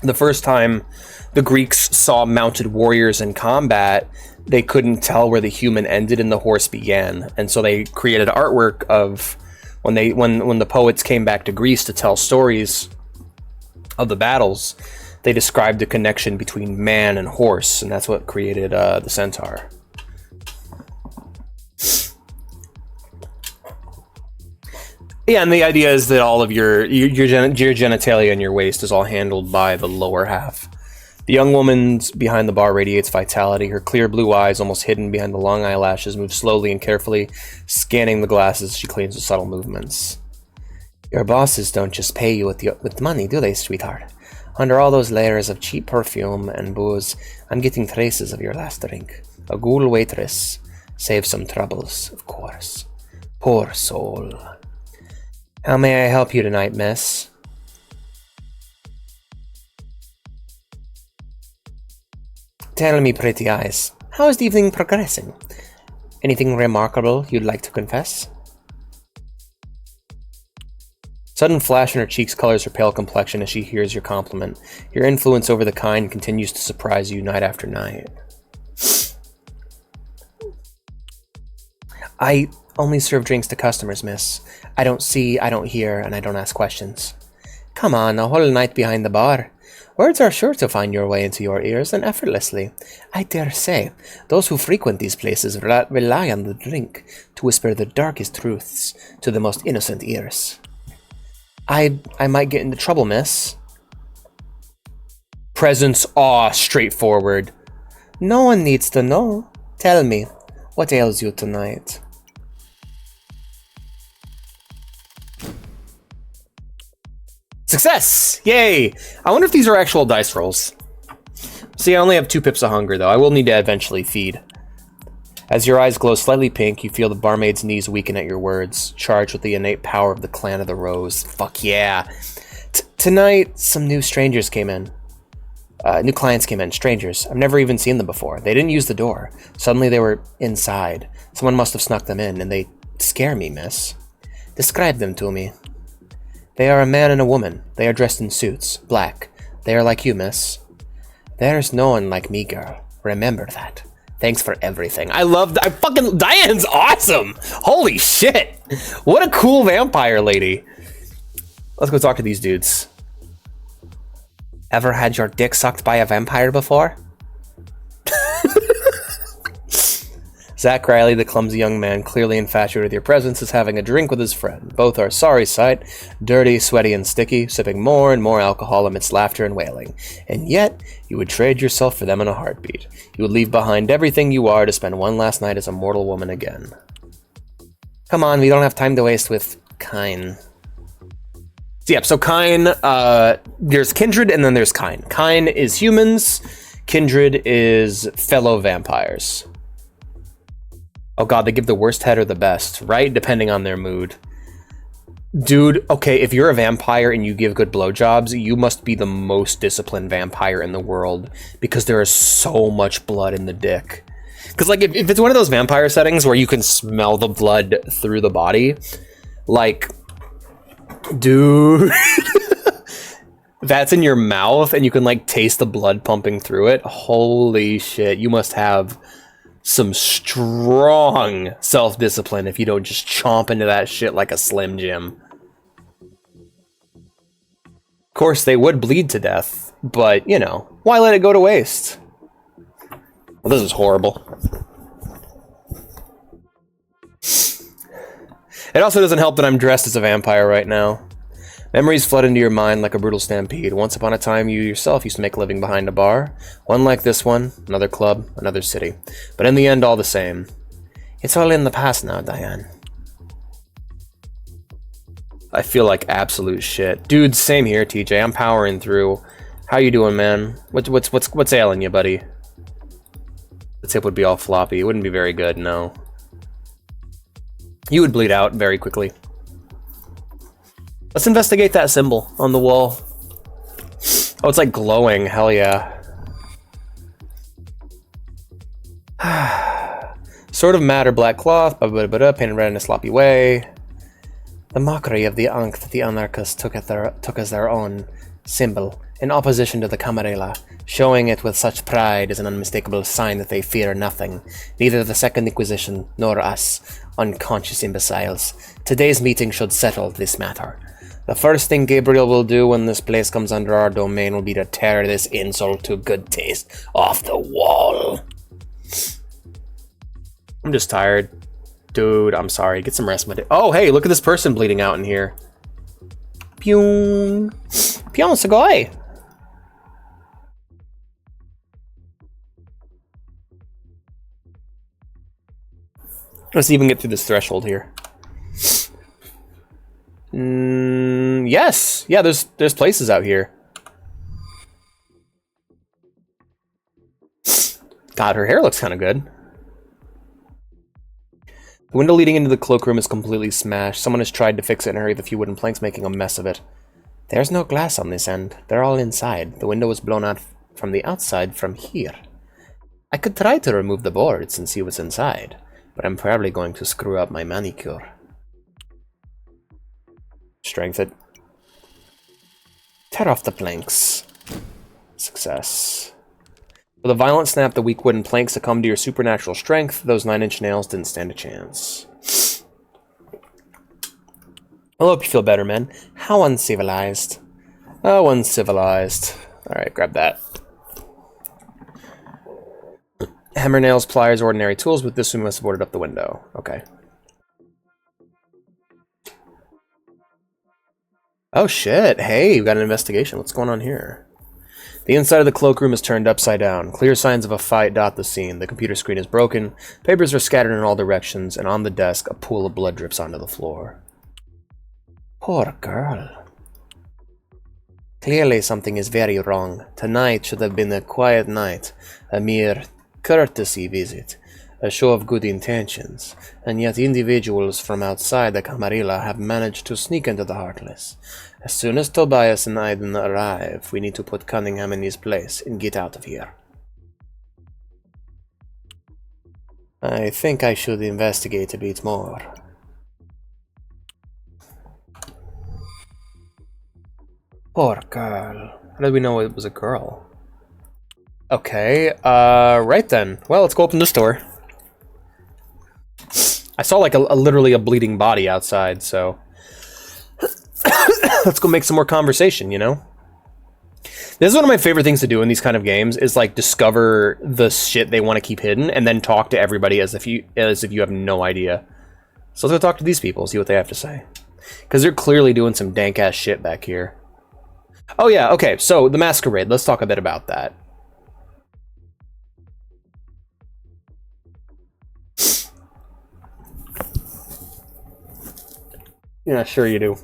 the first time the Greeks saw mounted warriors in combat, they couldn't tell where the human ended and the horse began. And so they created artwork of when the poets came back to Greece to tell stories of the battles, they described the connection between man and horse, and that's what created the centaur. Yeah, and the idea is that all of your genitalia and your waist is all handled by the lower half. The young woman behind the bar radiates vitality. Her clear blue eyes, almost hidden behind the long eyelashes, move slowly and carefully, scanning the glasses. She cleans with subtle movements. Your bosses don't just pay you with money, do they, sweetheart? Under all those layers of cheap perfume and booze, I'm getting traces of your last drink. A ghoul waitress. Save some troubles, of course. Poor soul. How may I help you tonight, miss? Tell me, pretty eyes, how is the evening progressing? Anything remarkable you'd like to confess? Sudden flash in her cheeks colors her pale complexion as she hears your compliment. Your influence over the kind continues to surprise you night after night. I only serve drinks to customers, miss. I don't see, I don't hear, and I don't ask questions. Come on, a whole night behind the bar. Words are sure to find your way into your ears, and effortlessly. I dare say, those who frequent these places rely on the drink to whisper the darkest truths to the most innocent ears. I might get into trouble, miss. Presence straightforward. No one needs to know. Tell me, what ails you tonight? Success! Yay! I wonder if these are actual dice rolls. See, I only have 2 pips of hunger, though. I will need to eventually feed. As your eyes glow slightly pink, you feel the barmaid's knees weaken at your words, charged with the innate power of the Clan of the Rose. Fuck yeah! Tonight, some new strangers came in. New clients came in. Strangers. I've never even seen them before. They didn't use the door. Suddenly they were inside. Someone must have snuck them in, and they scare me, miss. Describe them to me. They are a man and a woman. They are dressed in suits. Black. They are like you, miss. There's no one like me, girl. Remember that. Thanks for everything. Diane's awesome! Holy shit! What a cool vampire lady. Let's go talk to these dudes. Ever had your dick sucked by a vampire before? Zach Riley, the clumsy young man, clearly infatuated with your presence, is having a drink with his friend. Both are sorry sight, dirty, sweaty, and sticky, sipping more and more alcohol amidst laughter and wailing. And yet, you would trade yourself for them in a heartbeat. You would leave behind everything you are to spend one last night as a mortal woman again. Come on, we don't have time to waste with Kine. Yep, so Kine, there's Kindred and then there's Kine. Kine is humans, Kindred is fellow vampires. Oh god, they give the worst head or the best, right? Depending on their mood. Dude, okay, if you're a vampire and you give good blowjobs, you must be the most disciplined vampire in the world, because there is so much blood in the dick. Because, like, if it's one of those vampire settings where you can smell the blood through the body, like, dude, that's in your mouth and you can, like, taste the blood pumping through it. Holy shit, you must have some strong self-discipline if you don't just chomp into that shit like a Slim Jim. Of course, they would bleed to death, but, you know, why let it go to waste? Well, this is horrible. It also doesn't help that I'm dressed as a vampire right now. Memories flood into your mind like a brutal stampede. Once upon a time, you yourself used to make a living behind a bar. One like this one, another club, another city. But in the end, all the same. It's all in the past now, Diane. I feel like absolute shit. Dude, same here, TJ. I'm powering through. How you doing, man? What's ailing you, buddy? The tip would be all floppy. It wouldn't be very good, no. You would bleed out very quickly. Let's investigate that symbol on the wall. Oh, it's like glowing. Hell yeah. Sort of matter, black cloth, painted red in a sloppy way. The mockery of the Ankh that the anarchists took as their own symbol, in opposition to the Camarilla, showing it with such pride is an unmistakable sign that they fear nothing, neither the Second Inquisition nor us, unconscious imbeciles. Today's meeting should settle this matter. The first thing Gabriel will do when this place comes under our domain will be to tear this insult to good taste off the wall. I'm just tired. Dude, I'm sorry. Get some rest, my day. Oh, hey, look at this person bleeding out in here. Pyong. Pyong Sugoi. Let's even get through this threshold here. Yes. Yeah, there's places out here. God, her hair looks kind of good. The window leading into the cloakroom is completely smashed. Someone has tried to fix it in a hurry with a few wooden planks, making a mess of it. There's no glass on this end. They're all inside. The window was blown out from the outside from here. I could try to remove the boards and see what's inside, but I'm probably going to screw up my manicure. Strength it. Tear off the planks. Success. With a violent snap, the weak wooden planks succumbed to your supernatural strength. Those 9-inch nails didn't stand a chance. I hope you feel better, man. How uncivilized. Oh, uncivilized. Alright, grab that. Hammer, nails, pliers, ordinary tools. With this, we must have boarded up the window. Okay. Oh shit, hey, we got an investigation. What's going on here? The inside of the cloakroom is turned upside down. Clear signs of a fight dot the scene. The computer screen is broken. Papers are scattered in all directions, and on the desk, a pool of blood drips onto the floor. Poor girl. Clearly something is very wrong. Tonight should have been a quiet night, a mere courtesy visit, a show of good intentions, and yet individuals from outside the Camarilla have managed to sneak into the Heartless. As soon as Tobias and Aiden arrive, we need to put Cunningham in his place and get out of here. I think I should investigate a bit more. Poor girl. How did we know it was a girl? Okay, right then. Well, let's go open this door. I saw like a literally a bleeding body outside, so let's go make some more conversation, you know? This is one of my favorite things to do in these kind of games, is like discover the shit they want to keep hidden and then talk to everybody as if you have no idea. So let's go talk to these people, see what they have to say. Because they're clearly doing some dank ass shit back here. Oh yeah, okay, so the Masquerade, let's talk a bit about that. Yeah, sure you do.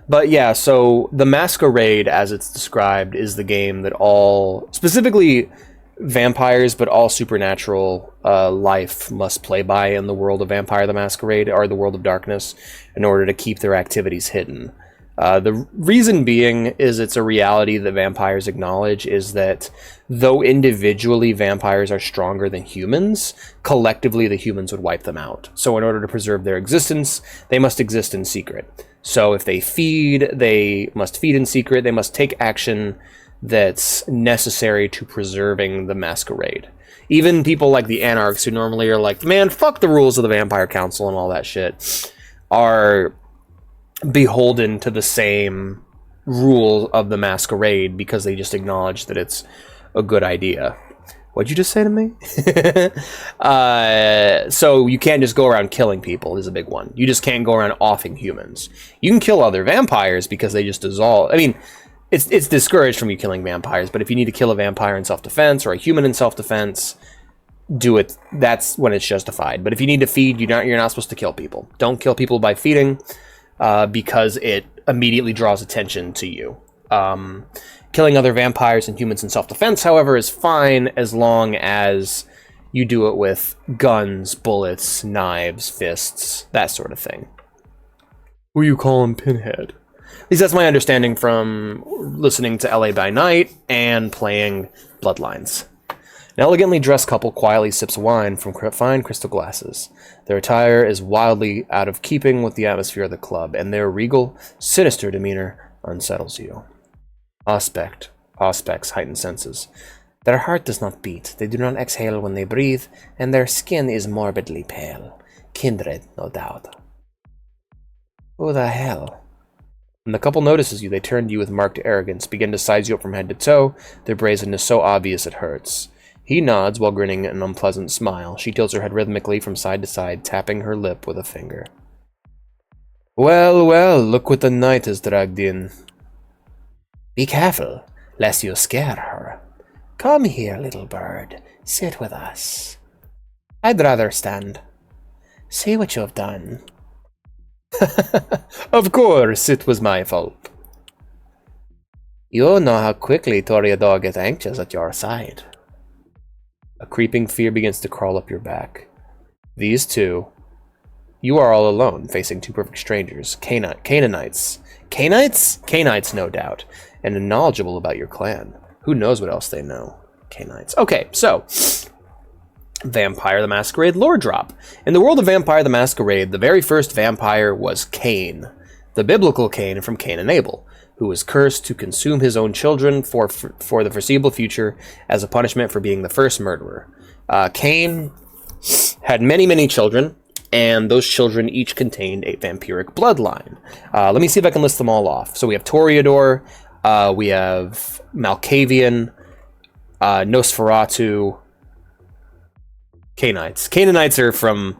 But yeah, so the Masquerade, as it's described, is the game that all, specifically vampires, but all supernatural life must play by in the world of Vampire the Masquerade, or the world of darkness, in order to keep their activities hidden. The reason being is it's a reality that vampires acknowledge, is that though individually vampires are stronger than humans, collectively the humans would wipe them out. So in order to preserve their existence, they must exist in secret. So if they feed, they must feed in secret, they must take action that's necessary to preserving the Masquerade. Even people like the Anarchs, who normally are like, man, fuck the rules of the Vampire Council and all that shit, are beholden to the same rule of the Masquerade because they just acknowledge that it's a good idea. What'd you just say to me? So you can't just go around killing people is a big one. You just can't go around offing humans. You can kill other vampires because they just dissolve. I mean, it's discouraged from you killing vampires, but if you need to kill a vampire in self-defense or a human in self-defense, do it. That's when it's justified. But if you need to feed, you're not supposed to kill people. Don't kill people by feeding, because it immediately draws attention to you. Killing other vampires and humans in self-defense, however, is fine as long as you do it with guns, bullets, knives, fists, that sort of thing. Who you call him Pinhead? At least that's my understanding from listening to LA by Night and playing Bloodlines. An elegantly dressed couple quietly sips wine from fine crystal glasses. Their attire is wildly out of keeping with the atmosphere of the club, and their regal, sinister demeanor unsettles you. Auspex heightened senses. Their heart does not beat, they do not exhale when they breathe, and their skin is morbidly pale. Kindred, no doubt. Who the hell? When the couple notices you, they turn to you with marked arrogance, begin to size you up from head to toe, their brazenness so obvious it hurts. He nods while grinning an unpleasant smile. She tilts her head rhythmically from side to side, tapping her lip with a finger. Well, well, look what the night has dragged in. Be careful, lest you scare her. Come here, little bird. Sit with us. I'd rather stand. See what you've done. Of course, it was my fault. You know how quickly Toreador gets anxious at your side. A creeping fear begins to crawl up your back. These two... You are all alone, facing two perfect strangers, Canaanites. Canaanites, no doubt, and knowledgeable about your clan. Who knows what else they know? Canaanites. Okay, so... Vampire the Masquerade lore drop. In the world of Vampire the Masquerade, the very first vampire was Cain, the biblical Cain from Cain and Abel, who was cursed to consume his own children for the foreseeable future as a punishment for being the first murderer. Cain had many, many children, and those children each contained a vampiric bloodline. Let me see if I can list them all off. So we have Toreador, we have Malkavian, Nosferatu, Canaanites. Canaanites are from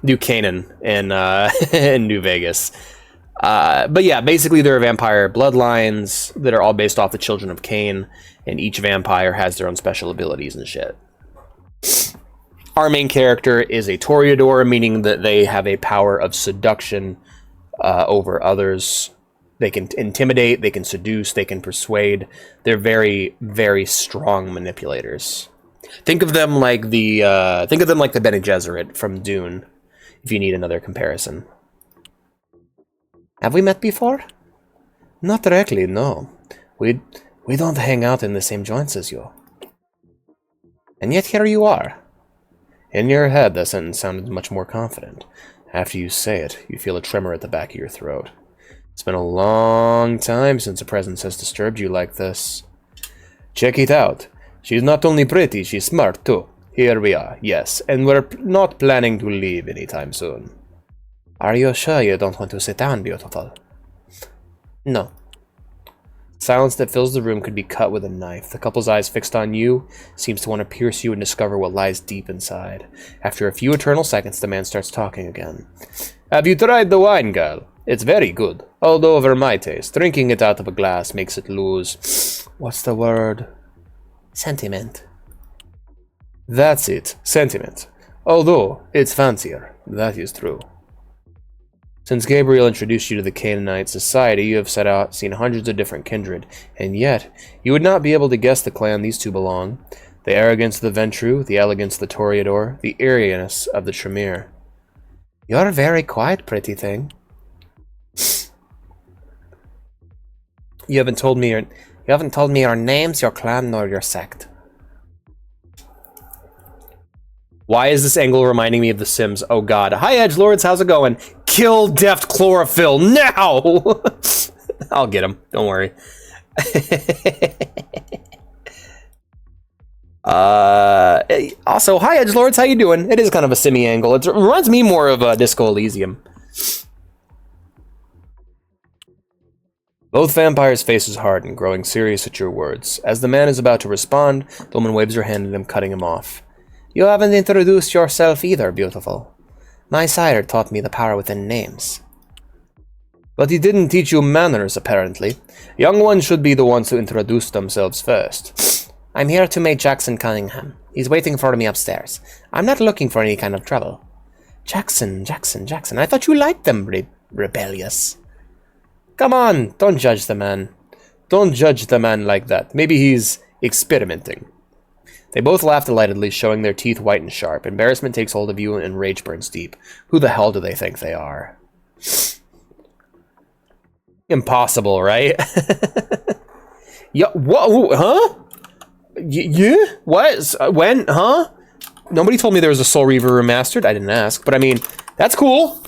New Canaan in in New Vegas. But yeah, basically there are vampire bloodlines that are all based off the children of Cain, and each vampire has their own special abilities and shit. Our main character is a Toreador, meaning that they have a power of seduction over others. They can intimidate, they can seduce, they can persuade. They're very, very strong manipulators. Think of them like the Bene Gesserit from Dune, if you need another comparison. Have we met before? Not directly, no. We don't hang out in the same joints as you. And yet here you are. In your head, that sentence sounded much more confident. After you say it, you feel a tremor at the back of your throat. It's been a long time since a presence has disturbed you like this. Check it out. She's not only pretty, she's smart too. Here we are, yes, and we're not planning to leave anytime soon. Are you sure you don't want to sit down, beautiful? No. Silence that fills the room could be cut with a knife. The couple's eyes fixed on you seems to want to pierce you and discover what lies deep inside. After a few eternal seconds, the man starts talking again. Have you tried the wine, girl? It's very good, although over my taste. Drinking it out of a glass makes it lose... What's the word? Sentiment. That's it, sentiment. Although, it's fancier. That is true. Since Gabriel introduced you to the Canaanite society, you have set out, seen hundreds of different kindred, and yet, you would not be able to guess the clan these two belong. The arrogance of the Ventru, the elegance of the Toreador, the eeriness of the Tremere. You're very quiet, pretty thing. You haven't told me your names, your clan, nor your sect. Why is this angle reminding me of The Sims? Oh god. Hi, edgelords, how's it going? Kill Deft Chlorophyll now! I'll get him, don't worry. Also, hi, edgelords, how you doing? It is kind of a simmy angle. It reminds me more of Disco Elysium. Both vampires' faces harden, growing serious at your words. As the man is about to respond, the woman waves her hand at him, cutting him off. You haven't introduced yourself either, beautiful. My sire taught me the power within names. But he didn't teach you manners, apparently. Young ones should be the ones to introduce themselves first. I'm here to meet Jackson Cunningham. He's waiting for me upstairs. I'm not looking for any kind of trouble. Jackson. I thought you liked them, rebellious. Come on, don't judge the man. Don't judge the man like that. Maybe he's experimenting. They both laugh delightedly, showing their teeth white and sharp. Embarrassment takes hold of you and rage burns deep. Who the hell do they think they are? Impossible, right? Yeah, what? Huh? Yeah? What? When? Huh? Nobody told me there was a Soul Reaver remastered. I didn't ask, but I mean, that's cool.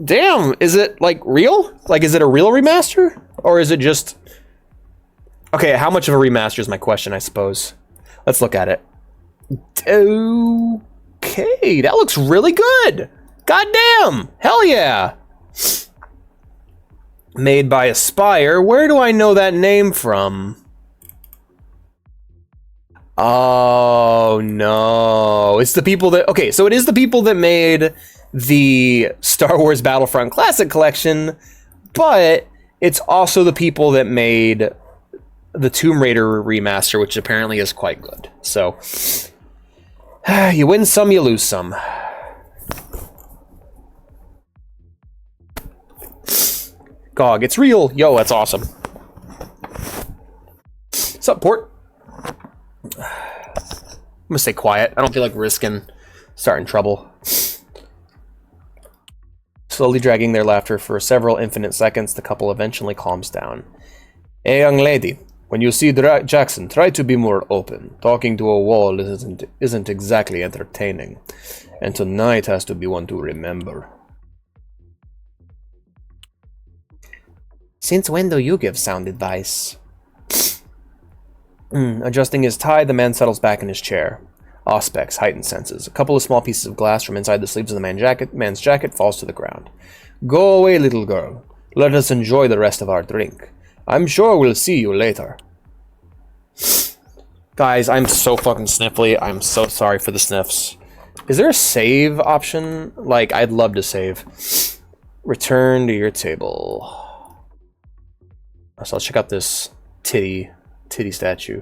Damn, is it, like, real? Like, is it a real remaster? Or is it just... Okay, how much of a remaster is my question, I suppose. Let's look at it. Okay, that looks really good. Goddamn, hell yeah. Made by Aspire. Where do I know that name from? Oh, no. It's the people that... Okay, so it is the people that made the Star Wars Battlefront Classic Collection, but it's also the people that made the Tomb Raider remaster, which apparently is quite good. So, you win some, you lose some. GOG, it's real. Yo, that's awesome. What's up, Port? I'm gonna stay quiet. I don't feel like risking starting trouble. Slowly dragging their laughter for several infinite seconds, the couple eventually calms down. Hey, young lady. When you see Jackson, try to be more open. Talking to a wall isn't exactly entertaining. And tonight has to be one to remember. Since when do you give sound advice? Adjusting his tie, the man settles back in his chair. Auspex, heightened senses. A couple of small pieces of glass from inside the sleeves of the man's jacket falls to the ground. Go away, little girl. Let us enjoy the rest of our drink. I'm sure we'll see you later. Guys, I'm so fucking sniffly. I'm so sorry for the sniffs. Is there a save option? Like, I'd love to save. Return to your table. So let's check out this titty statue.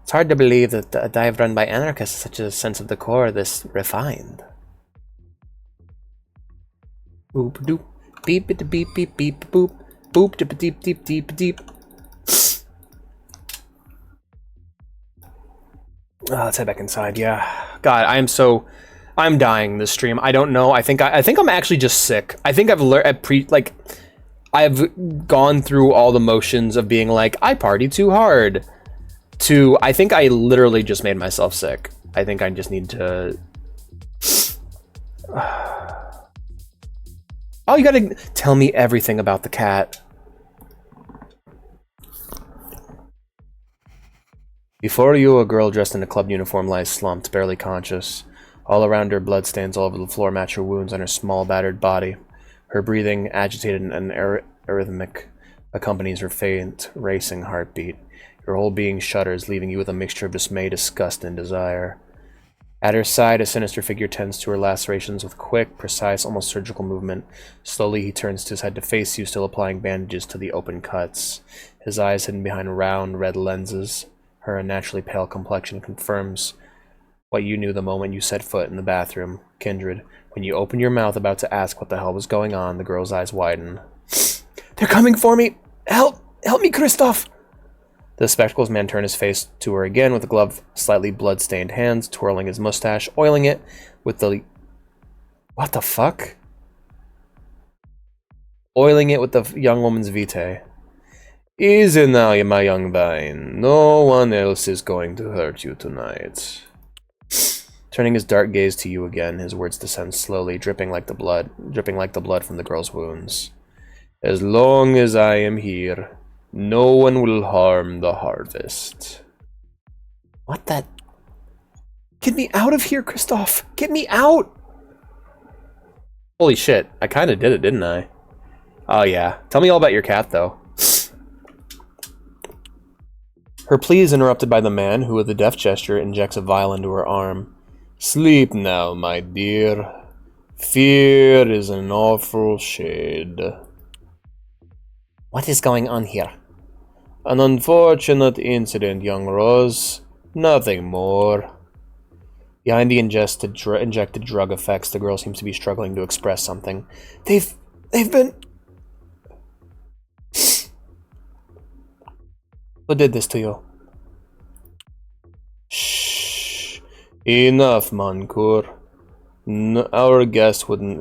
It's hard to believe that a dive run by anarchists has such a sense of decor this refined. Boop doop. Beep beep beep beep beep boop. Boop deep deep deep deep deep. Let's head back inside. Yeah, God, I'm dying this stream. I don't know. I think I'm actually just sick. I think I've gone through all the motions of being like, I party too hard, to I think I literally just made myself sick. I think I just need to. Oh, you gotta tell me everything about the cat. Before you, a girl dressed in a club uniform lies slumped, barely conscious. All around her, blood stains all over the floor match her wounds on her small, battered body. Her breathing, agitated and arrhythmic, accompanies her faint, racing heartbeat. Your whole being shudders, leaving you with a mixture of dismay, disgust, and desire. At her side, a sinister figure tends to her lacerations with quick, precise, almost surgical movement. Slowly, he turns his head to face you, still applying bandages to the open cuts. His eyes hidden behind round, red lenses. Her unnaturally pale complexion confirms what you knew the moment you set foot in the bathroom. Kindred, when you opened your mouth about to ask what the hell was going on, the girl's eyes widen. "They're coming for me! Help! Help me, Kristoff!" The spectacles man turned his face to her again with a gloved, slightly blood-stained hands, twirling his mustache, oiling it with the... What the fuck? Oiling it with the young woman's vitae. "Easy now, my young vine. No one else is going to hurt you tonight." Turning his dark gaze to you again, his words descend slowly, dripping like the blood from the girl's wounds. "As long as I am here, no one will harm the harvest." What the... Get me out of here, Kristoff! Get me out! Holy shit, I kinda did it, didn't I? Oh yeah. Tell me all about your cat, though. Her plea is interrupted by the man, who with a deft gesture injects a vial into her arm. "Sleep now, my dear. Fear is an awful shade." What is going on here? "An unfortunate incident, young Rose. Nothing more." Behind the injected drug effects, the girl seems to be struggling to express something. They've been... Who did this to you? Shh. Enough, Mankur. Our guest wouldn't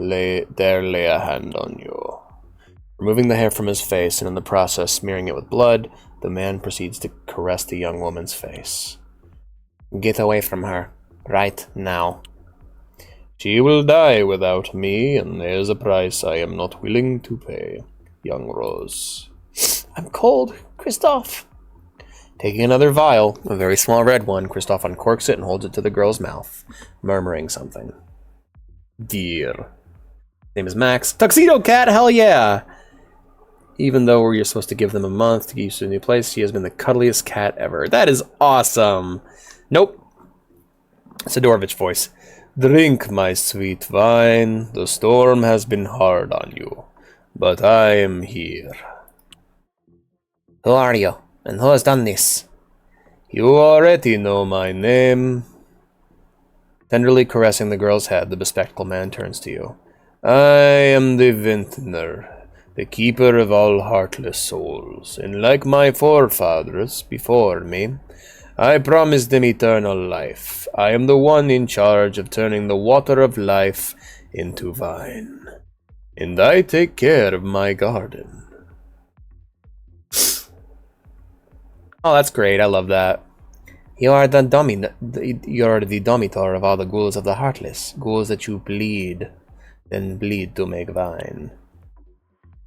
dare lay a hand on you. Removing the hair from his face and in the process smearing it with blood, the man proceeds to caress the young woman's face. "Get away from her. Right now." "She will die without me, and there's a price I am not willing to pay, young Rose." "I'm cold, Kristoff." Taking another vial, a very small red one, Kristoff uncorks it and holds it to the girl's mouth, murmuring something. "Dear." His name is Max. Tuxedo Cat, hell yeah! Even though you're supposed to give them a month to get used to a new place, she has been the cuddliest cat ever. That is awesome! Nope. Sidorovich voice. "Drink, my sweet wine. The storm has been hard on you, but I am here." "Who are you? And who has done this?" "You already know my name." Tenderly caressing the girl's head, the bespectacled man turns to you. "I am the Vintner, the keeper of all heartless souls, and like my forefathers before me, I promised them eternal life. I am the one in charge of turning the water of life into wine, and I take care of my garden." Oh, that's great. I love that. You're the domitor of all the ghouls of the Heartless. Ghouls that you bleed, then bleed to make wine.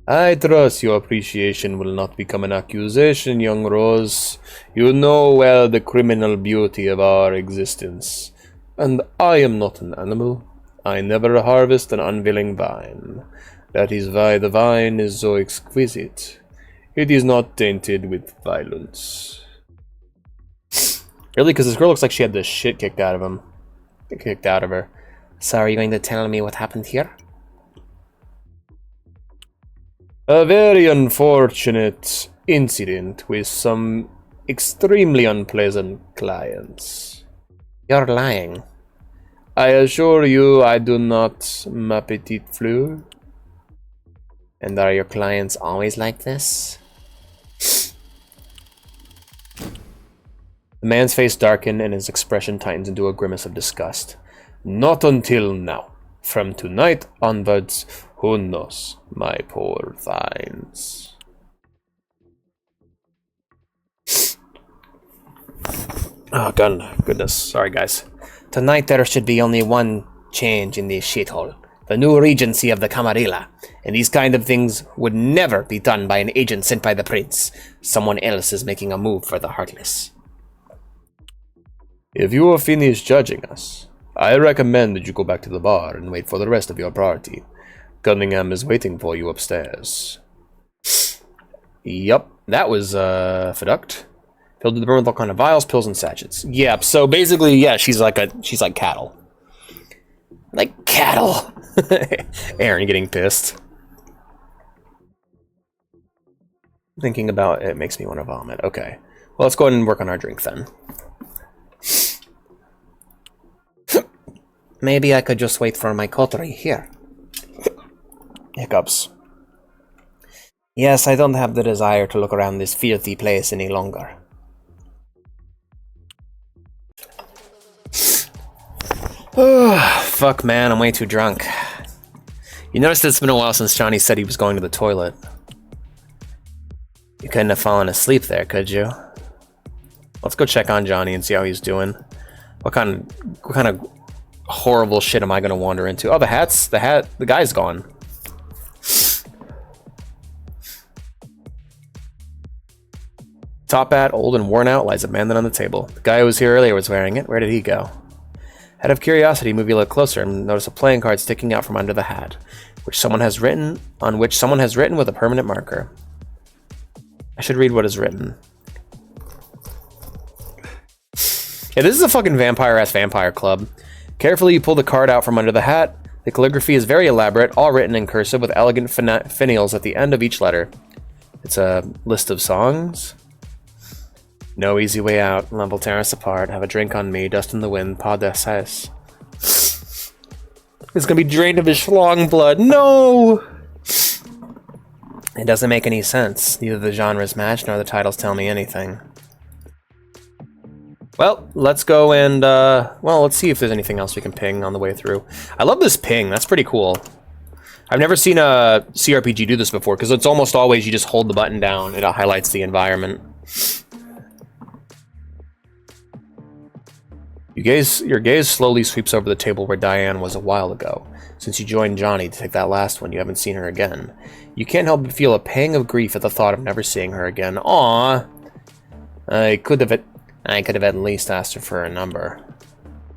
I trust your appreciation will not become an accusation, young Rose. You know well the criminal beauty of our existence. And I am not an animal. I never harvest an unwilling vine. That is why the vine is so exquisite. It is not tainted with violence. Really? Because this girl looks like she had the shit kicked out of her. So are you going to tell me what happened here? A very unfortunate incident with some extremely unpleasant clients. You're lying. I assure you I do not, ma petite fleur. And are your clients always like this? The man's face darkened and his expression tightens into a grimace of disgust. Not until now. From tonight onwards, who knows, my poor vines. Oh, goodness. Sorry, guys. Tonight there should be only one change in the shithole. The new regency of the Camarilla. And these kind of things would never be done by an agent sent by the prince. Someone else is making a move for the Heartless. If you are finished judging us, I recommend that you go back to the bar and wait for the rest of your party. Cunningham is waiting for you upstairs. Yup, that was, Fiduct. Filled to the brim with all kind of vials, pills, and sachets. Yep, so basically, yeah, she's like cattle. Like cattle. Aaron getting pissed. Thinking about it makes me want to vomit. Okay. Well, let's go ahead and work on our drink then. Maybe I could just wait for my coterie here. Hiccups. Yes, I don't have the desire to look around this filthy place any longer. Fuck, man, I'm way too drunk. You noticed it's been a while since Johnny said he was going to the toilet. You couldn't have fallen asleep there, could you? Let's go check on Johnny and see how he's doing. What kind of horrible shit am I gonna wander into? Oh, the guy's gone. Top hat, old and worn out, lies abandoned on the table. The guy who was here earlier was wearing it. Where did he go? Out of curiosity, move a little closer and notice a playing card sticking out from under the hat, which someone has written with a permanent marker. I should read what is written. Yeah, this is a fucking vampire-ass vampire club. Carefully, you pull the card out from under the hat. The calligraphy is very elaborate, all written in cursive with elegant finials at the end of each letter. It's a list of songs. No easy way out. Love will tear us apart. Have a drink on me. Dust in the wind. Pas de cesse. It's gonna be drained of his schlong blood. No! It doesn't make any sense. Neither the genres match nor the titles tell me anything. Well, let's go and, well, let's see if there's anything else we can ping on the way through. I love this ping. That's pretty cool. I've never seen a CRPG do this before, because it's almost always you just hold the button down. It highlights the environment. Your gaze slowly sweeps over the table where Diane was a while ago. Since you joined Johnny to take that last one, you haven't seen her again. You can't help but feel a pang of grief at the thought of never seeing her again. Aww. I could have at least asked her for a number.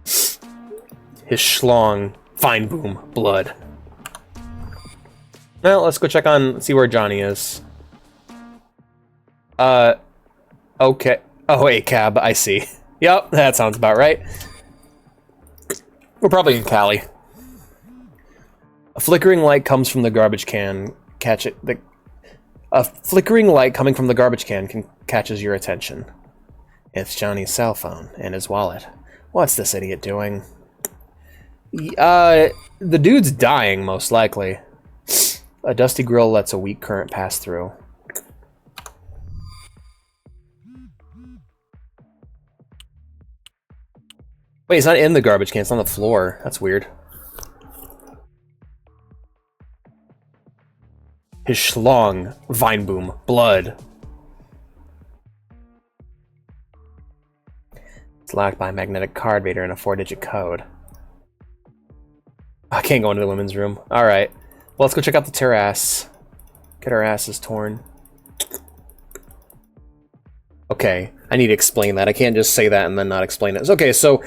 His schlong. Fine boom. Blood. Well, let's go check on, see where Johnny is. Okay. Oh, wait, cab, I see. Yep, that sounds about right. We're probably in Cali. A flickering light comes from the garbage can. A flickering light coming from the garbage can catches your attention. It's Johnny's cell phone and his wallet. What's this idiot doing? The dude's dying, most likely. A dusty grill lets a weak current pass through. Wait, it's not in the garbage can, it's on the floor. That's weird. His schlong. Vine boom. Blood. It's locked by a magnetic card reader and a 4-digit code. I can't go into the women's room. Alright. Well, let's go check out the terrace. Get our asses torn. Okay, I need to explain that. I can't just say that and then not explain it. Okay, so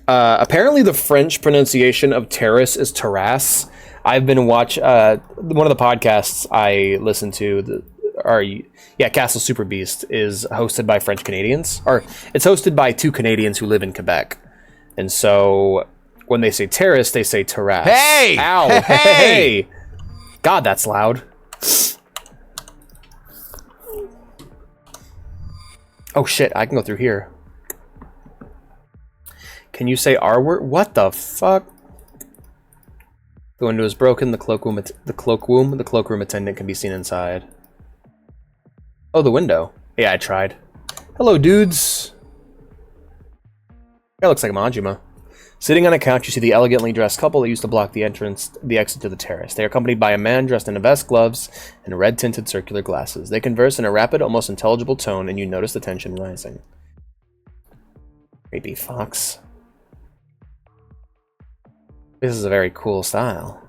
apparently the French pronunciation of terrace is terrace. I've been one of the podcasts I listen to, Castle Super Beast, is hosted by French Canadians. Or it's hosted by 2 Canadians who live in Quebec. And so when they say terrace, they say terrace. Hey! Ow! Hey! God, that's loud. Oh shit, I can go through here. Can you say R word? What the fuck? The window is broken. The cloakroom attendant can be seen inside. Oh, the window. Yeah, I tried. Hello, dudes. That looks like Majima. Sitting on a couch, you see the elegantly dressed couple that used to block the exit to the terrace. They are accompanied by a man dressed in a vest, gloves, and red-tinted circular glasses. They converse in a rapid, almost intelligible tone, and you notice the tension rising. Creepy fox. This is a very cool style.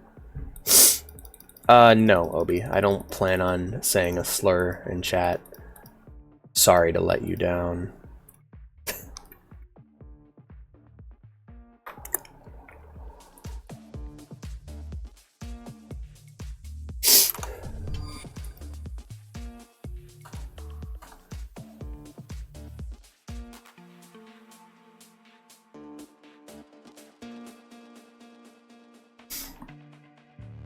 No, Obi. I don't plan on saying a slur in chat. Sorry to let you down.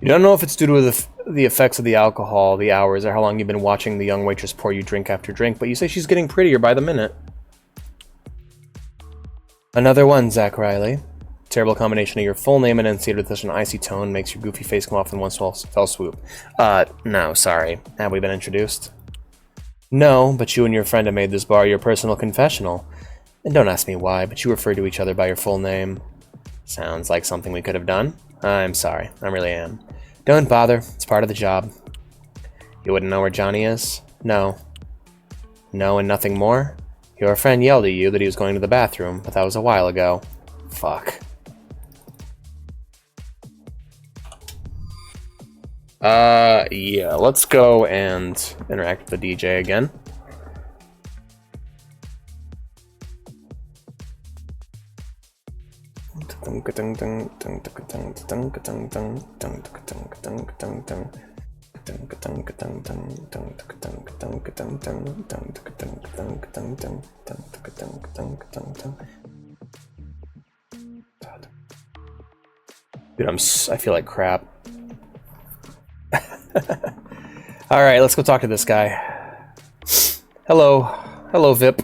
You don't know if it's due to the effects of the alcohol, the hours, or how long you've been watching the young waitress pour you drink after drink, but you say she's getting prettier by the minute. Another one, Zach Riley. Terrible combination of your full name enunciated with such an icy tone makes your goofy face come off in one fell swoop. No, sorry. Have we been introduced? No, but you and your friend have made this bar your personal confessional. And don't ask me why, but you refer to each other by your full name. Sounds like something we could have done. I'm sorry. I really am. Don't bother. It's part of the job. You wouldn't know where Johnny is? No. No and nothing more? Your friend yelled at you that he was going to the bathroom, but that was a while ago. Fuck. Yeah, let's go and interact with the DJ again. Dude, I feel like crap. Alright, let's go talk to this guy. Hello. Hello, Vip.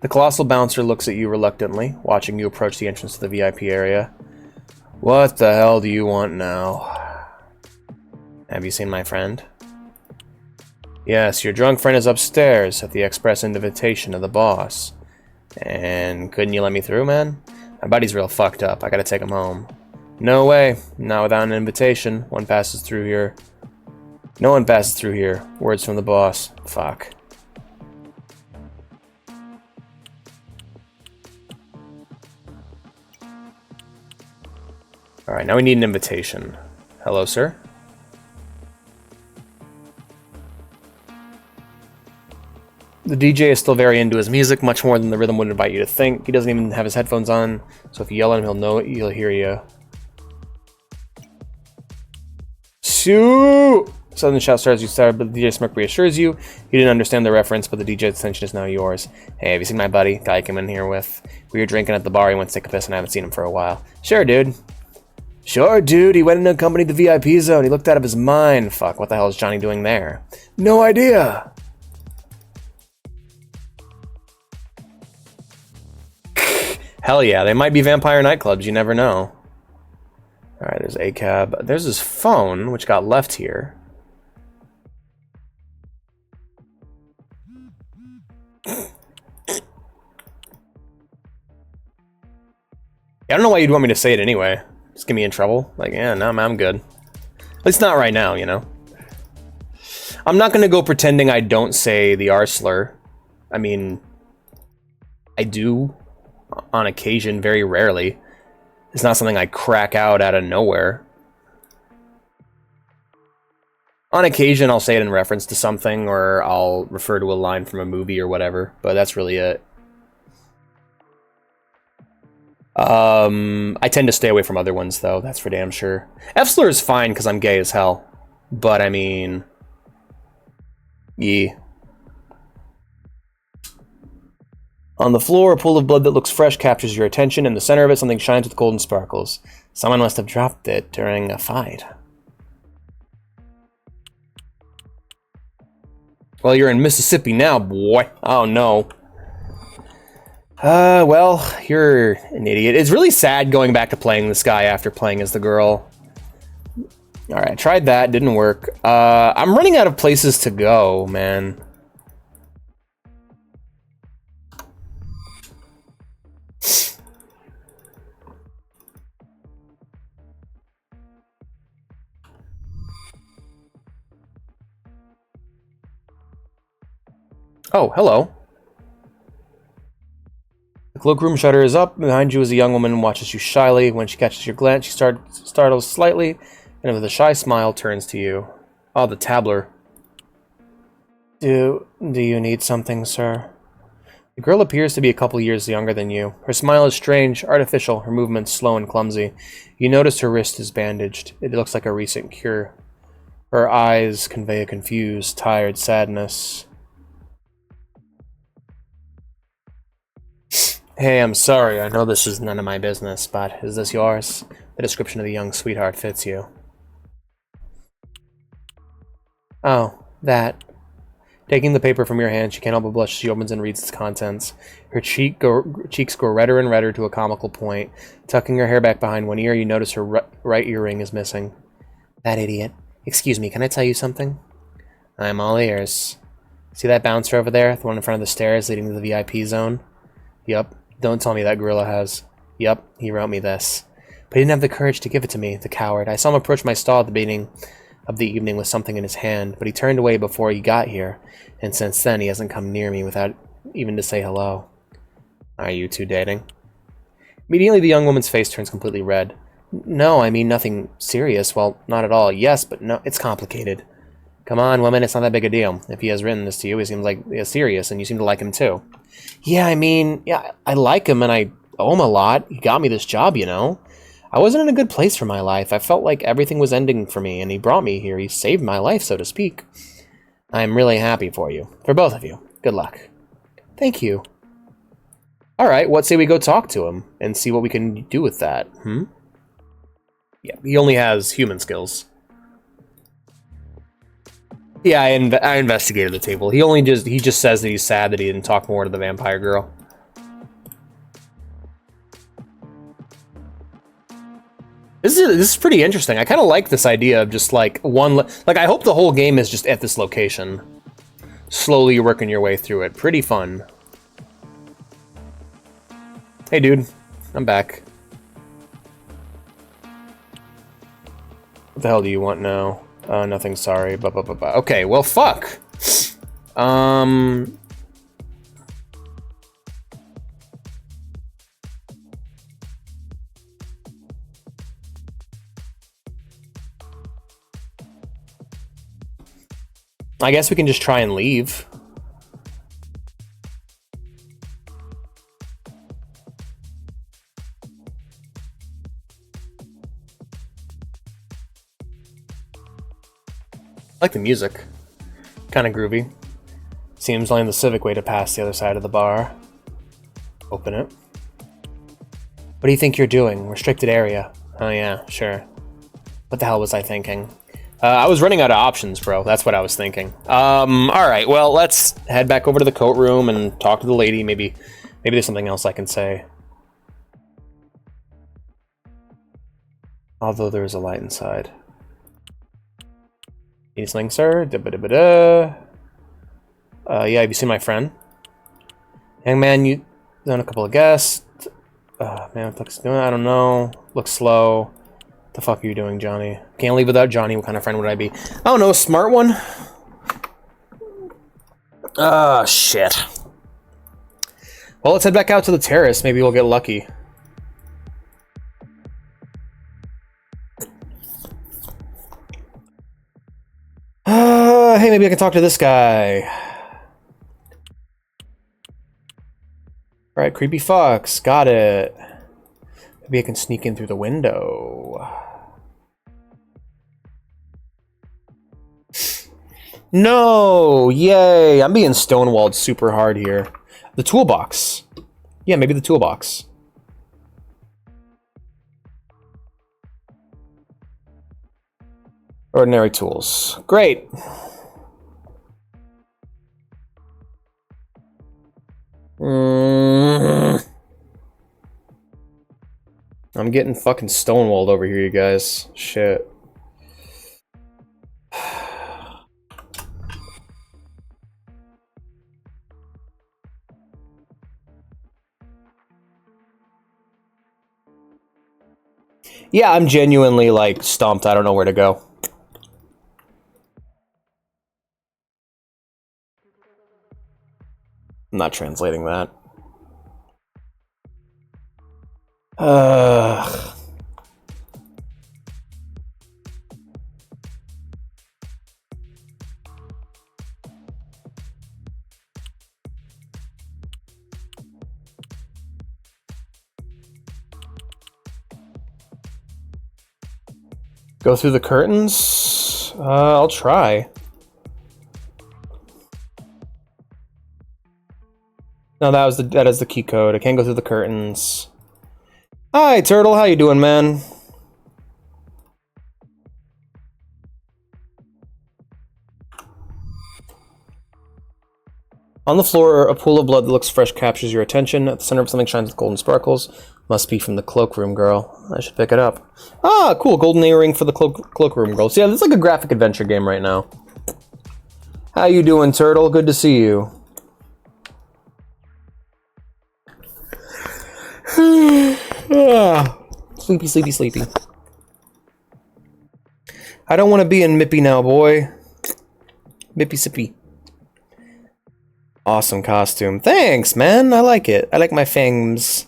The colossal bouncer looks at you reluctantly, watching you approach the entrance to the VIP area. What the hell do you want now? Have you seen my friend? Yes, your drunk friend is upstairs at the express invitation of the boss. And couldn't you let me through, man? My buddy's real fucked up. I gotta take him home. No way. Not without an invitation. One passes through here. No one passes through here. Words from the boss. Fuck. Alright, now we need an invitation. Hello, sir? The DJ is still very into his music, much more than the rhythm would invite you to think. He doesn't even have his headphones on, so if you yell at him, he'll hear you. Shoo! Sudden shout starts you start, but the DJ smirk reassures you. You didn't understand the reference, but the DJ's attention is now yours. Hey, have you seen my buddy? Guy I came in here with. We were drinking at the bar, he went to take a piss and I haven't seen him for a while. Sure, dude. Sure, dude, he went and accompanied the VIP zone. He looked out of his mind. Fuck, what the hell is Johnny doing there? No idea! Hell yeah, they might be vampire nightclubs, you never know. Alright, there's a cab. There's his phone, which got left here. I don't know why you'd want me to say it anyway. Just get me in trouble. Like, yeah, no, I'm good. At least not right now, you know? I'm not gonna go pretending I don't say the R slur. I mean, I do on occasion, very rarely. It's not something I crack out of nowhere. On occasion, I'll say it in reference to something, or I'll refer to a line from a movie or whatever, but that's really it. I tend to stay away from other ones, though, that's for damn sure. F-slur is fine, because I'm gay as hell. But, I mean... yeah. On the floor, a pool of blood that looks fresh captures your attention. In the center of it, something shines with golden sparkles. Someone must have dropped it during a fight. Well, you're in Mississippi now, boy. Oh, no. Well, you're an idiot. It's really sad going back to playing this guy after playing as the girl. Alright, I tried that. Didn't work. I'm running out of places to go, man. Oh, hello. The cloakroom shutter is up. Behind you is a young woman who watches you shyly. When she catches your glance, she startles slightly, and with a shy smile turns to you. Oh, the tabler. Do you need something, sir? The girl appears to be a couple years younger than you. Her smile is strange, artificial, her movements slow and clumsy. You notice her wrist is bandaged. It looks like a recent cure. Her eyes convey a confused, tired sadness. Hey, I'm sorry. I know this is none of my business, but is this yours? The description of the young sweetheart fits you. Oh, that. Taking the paper from your hand, she can't help but blush as she opens and reads its contents. Her cheeks grow redder and redder to a comical point. Tucking her hair back behind one ear, you notice her right earring is missing. That idiot. Excuse me, can I tell you something? I'm all ears. See that bouncer over there? The one in front of the stairs leading to the VIP zone? Yup. Don't tell me that gorilla has. Yup, he wrote me this. But he didn't have the courage to give it to me, the coward. I saw him approach my stall at the beginning of the evening with something in his hand, but he turned away before he got here, and since then he hasn't come near me without even to say hello. Are you two dating? Immediately the young woman's face turns completely red. No, I mean nothing serious. Well, not at all. Yes, but no, it's complicated. Come on, woman, it's not that big a deal. If he has written this to you, he seems like serious, and you seem to like him too. Yeah, I mean, yeah, I like him, and I owe him a lot. He got me this job, you know. I wasn't in a good place for my life. I felt like everything was ending for me, and he brought me here. He saved my life, so to speak. I'm really happy for you. For both of you. Good luck. Thank you. Alright, what say we go talk to him, and see what we can do with that, Yeah, he only has human skills. Yeah, I investigated the table. He just says that he's sad that he didn't talk more to the vampire girl. This is pretty interesting. I kind of like this idea of just like like I hope the whole game is just at this location. Slowly working your way through it. Pretty fun. Hey dude, I'm back. What the hell do you want now? Nothing, sorry. Okay, well fuck. I guess we can just try and leave. I like the music. Kind of groovy. Seems only the civic way to pass the other side of the bar. Open it. What do you think you're doing? Restricted area. Oh yeah, sure. What the hell was I thinking? I was running out of options, bro. That's what I was thinking. Alright, well, let's head back over to the coat room and talk to the lady. Maybe there's something else I can say. Although there is a light inside. Need something, sir? Yeah, have you seen my friend? Young man, you done a couple of guests. Man, what looks doing? I don't know. Looks slow. The fuck are you doing, Johnny? Can't leave without Johnny. What kind of friend would I be? I don't know, smart one? Shit. Well, let's head back out to the terrace. Maybe we'll get lucky. Hey, maybe I can talk to this guy. Alright, creepy fox. Got it. Maybe I can sneak in through the window. No! Yay! I'm being stonewalled super hard here. The toolbox. Yeah, maybe the toolbox. Ordinary tools. Great! I'm getting fucking stonewalled over here, you guys. Shit. Yeah, I'm genuinely, like, stumped. I don't know where to go. I'm not translating that. Go through the curtains? I'll try. No, that is the key code. I can't go through the curtains. Hi, Turtle. How you doing, man? On the floor, a pool of blood that looks fresh captures your attention. At the center of something shines with golden sparkles. Must be from the cloakroom girl. I should pick it up. Ah, cool. Golden earring for the cloakroom girl. So yeah, this is like a graphic adventure game right now. How you doing, Turtle? Good to see you. Sleepy, sleepy, sleepy. I don't want to be in Mippy now, boy. Mippy sippy. Awesome costume. Thanks, man. I like it. I like my fangs.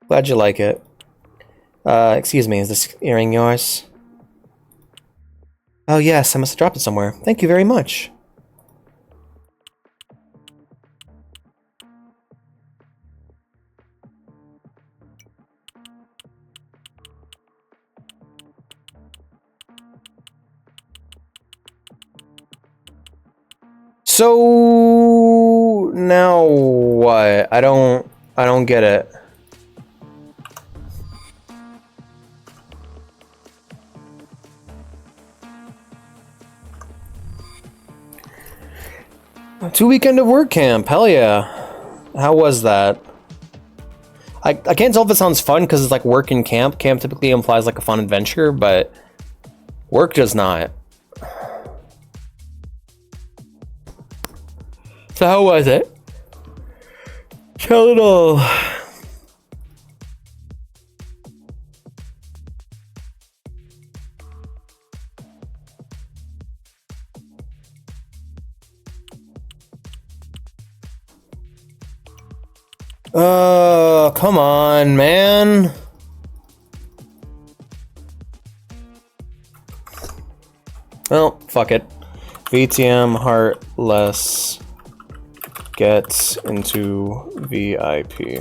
Glad you like it. Excuse me, is this earring yours? Oh yes, I must have dropped it somewhere. Thank you very much. So now what? I don't get it. Two-weekend of work camp, hell yeah. How was that? I can't tell if it sounds fun because it's like work and camp. Camp typically implies like a fun adventure, but work does not. So how was it? Tell it all. Come on, man. Well, fuck it. VTM Heartless gets into VIP.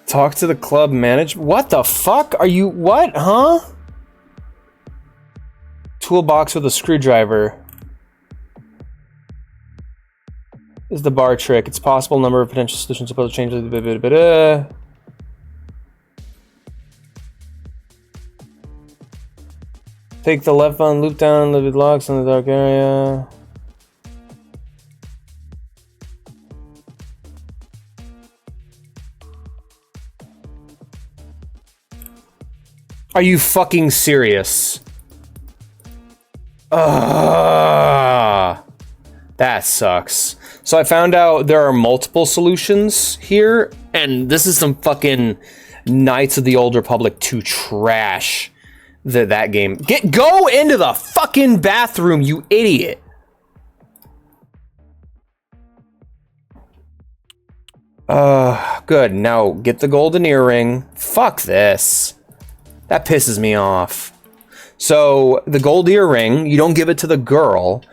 Talk to the club manager. What the fuck? Are you what? Huh? Toolbox with a screwdriver. Is the bar trick. It's possible number of potential solutions supposed to change. Take the left on, loop down, live locks in the dark area. Are you fucking serious? That sucks. So I found out there are multiple solutions here, and this is some fucking Knights of the Old Republic 2 trash. That game. Go into the fucking bathroom, you idiot. Good. Now get the golden earring. Fuck this. That pisses me off. So, the gold earring, you don't give it to the girl.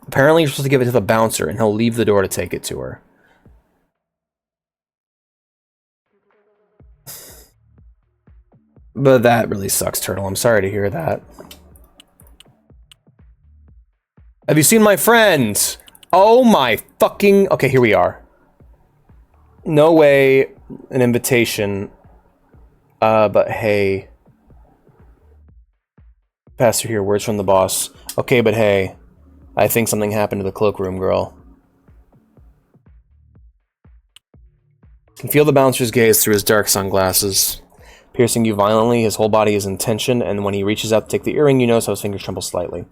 Apparently, you're supposed to give it to the bouncer, and he'll leave the door to take it to her. But that really sucks, Turtle. I'm sorry to hear that. Have you seen my friend? Oh my fucking... Okay, here we are. No way an invitation. But hey... Pastor here, words from the boss. Okay, but hey, I think something happened to the cloakroom girl. Can feel the bouncer's gaze through his dark sunglasses. Piercing you violently, his whole body is in tension, and when he reaches out to take the earring, you notice how his fingers tremble slightly.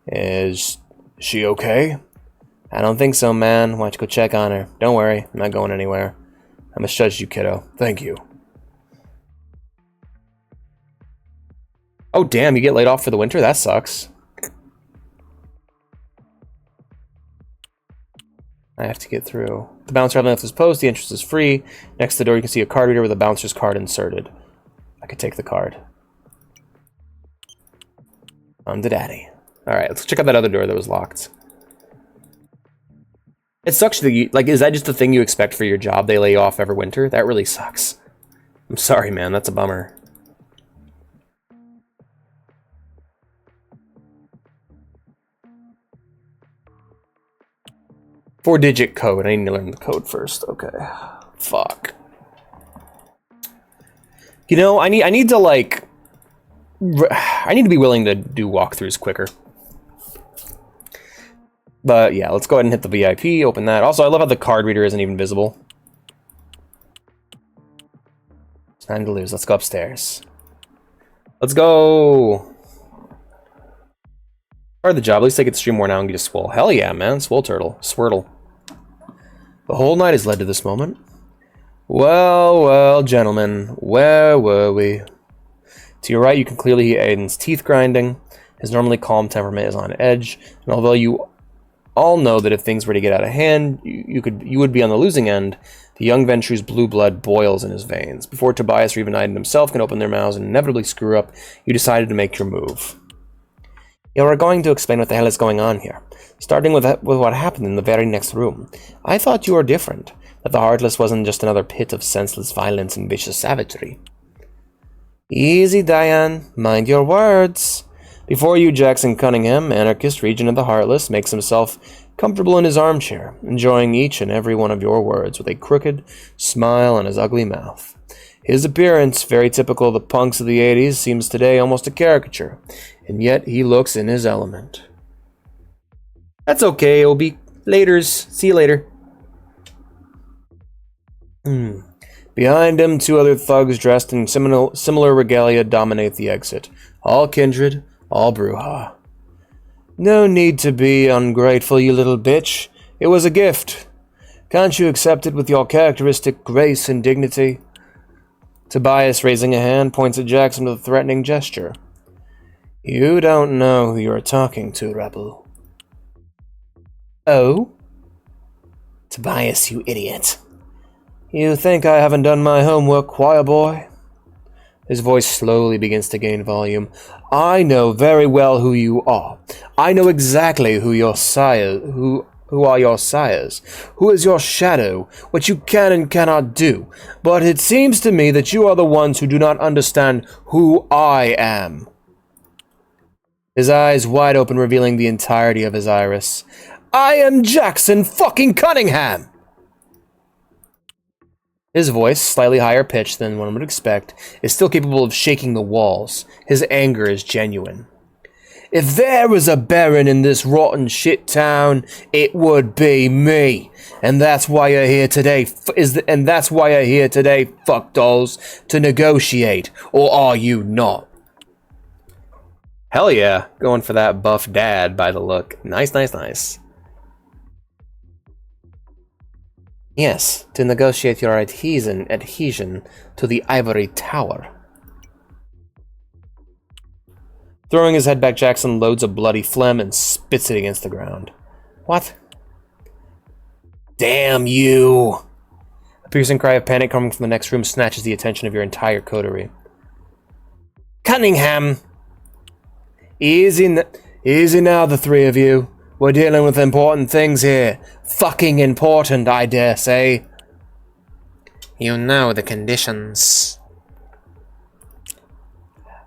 Is she okay? I don't think so, man. Why don't you go check on her? Don't worry, I'm not going anywhere. I misjudged you, kiddo. Thank you. Oh, damn, you get laid off for the winter? That sucks. I have to get through. The bouncer having left his post, the entrance is free. Next to the door, you can see a card reader with a bouncer's card inserted. I could take the card. On to daddy. Alright, let's check out that other door that was locked. It sucks that you, like, is that just the thing you expect for your job? They lay you off every winter? That really sucks. I'm sorry, man. That's a bummer. Four-digit code. I need to learn the code first. Okay. Fuck. You know, I need to, like... I need to be willing to do walkthroughs quicker. But, yeah, let's go ahead and hit the VIP, open that. Also, I love how the card reader isn't even visible. It's time to lose. Let's go upstairs. Let's go! Part of the job. At least I get to stream more now and get a swole. Hell yeah, man. Swole turtle. Swirtle. The whole night has led to this moment. Well, well, gentlemen. Where were we? To your right, you can clearly hear Aiden's teeth grinding. His normally calm temperament is on edge. And although you all know that if things were to get out of hand, you would be on the losing end, the young Ventru's blue blood boils in his veins. Before Tobias or even Aiden himself can open their mouths and inevitably screw up, you decided to make your move. You are going to explain what the hell is going on here, starting with what happened in the very next room. I thought you were different, that the Heartless wasn't just another pit of senseless violence and vicious savagery. Easy, Diane. Mind your words. Before you, Jackson Cunningham, anarchist, regent of the Heartless, makes himself comfortable in his armchair, enjoying each and every one of your words with a crooked smile on his ugly mouth. His appearance, very typical of the punks of the 80s, seems today almost a caricature, and yet he looks in his element. That's okay, it'll be laters. See you later. Behind him, two other thugs dressed in similar regalia dominate the exit. All kindred, all Bruja. No need to be ungrateful, you little bitch. It was a gift. Can't you accept it with your characteristic grace and dignity? Tobias, raising a hand, points at Jackson with a threatening gesture. You don't know who you're talking to, rebel. Oh? Tobias, you idiot. You think I haven't done my homework, choir boy? His voice slowly begins to gain volume. I know very well who you are. I know exactly who your sire, who are your sires, who is your shadow, what you can and cannot do. But it seems to me that you are the ones who do not understand who I am. His eyes wide open, revealing the entirety of his iris. I am Jackson fucking Cunningham! His voice, slightly higher pitched than one would expect, is still capable of shaking the walls. His anger is genuine. If there was a baron in this rotten shit town, it would be me. And that's why you're here today, fuck dolls, to negotiate. Or are you not? Hell yeah, going for that buff dad by the look. Nice, nice, nice. Yes, to negotiate your adhesion to the ivory tower. Throwing his head back, Jackson loads a bloody phlegm and spits it against the ground. What? Damn you! A piercing cry of panic coming from the next room snatches the attention of your entire coterie. Cunningham! Easy now, the three of you. We're dealing with important things here. Fucking important, I dare say. You know the conditions.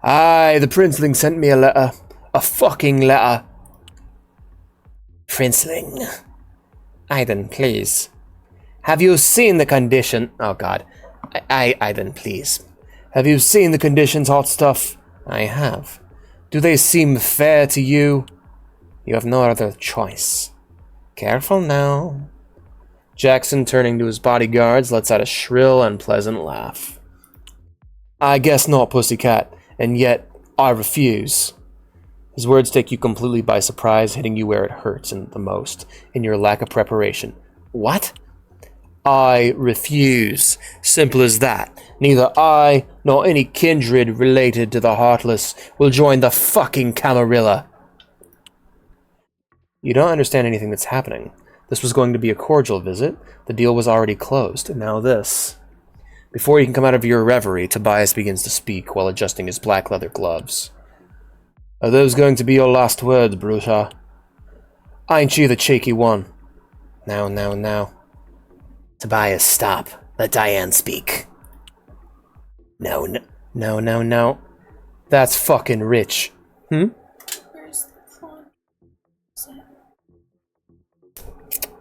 Aye, the princeling sent me a letter. A fucking letter. Princeling. Aiden, please. Have you seen the condition? Oh, God. Aiden, please. Have you seen the conditions, hot stuff? I have. Do they seem fair to you? You have no other choice. Careful now. Jackson, turning to his bodyguards, lets out a shrill, unpleasant laugh. I guess not, pussycat, and yet I refuse. His words take you completely by surprise, hitting you where it hurts the most, in your lack of preparation. What? I refuse. Simple as that. Neither I, nor any kindred related to the Heartless will join the fucking Camarilla. You don't understand anything that's happening. This was going to be a cordial visit. The deal was already closed, and now this. Before you can come out of your reverie, Tobias begins to speak while adjusting his black leather gloves. Are those going to be your last words, Brusha? Ain't you the cheeky one? Now. Tobias, stop. Let Diane speak. No. That's fucking rich. Where's the phone?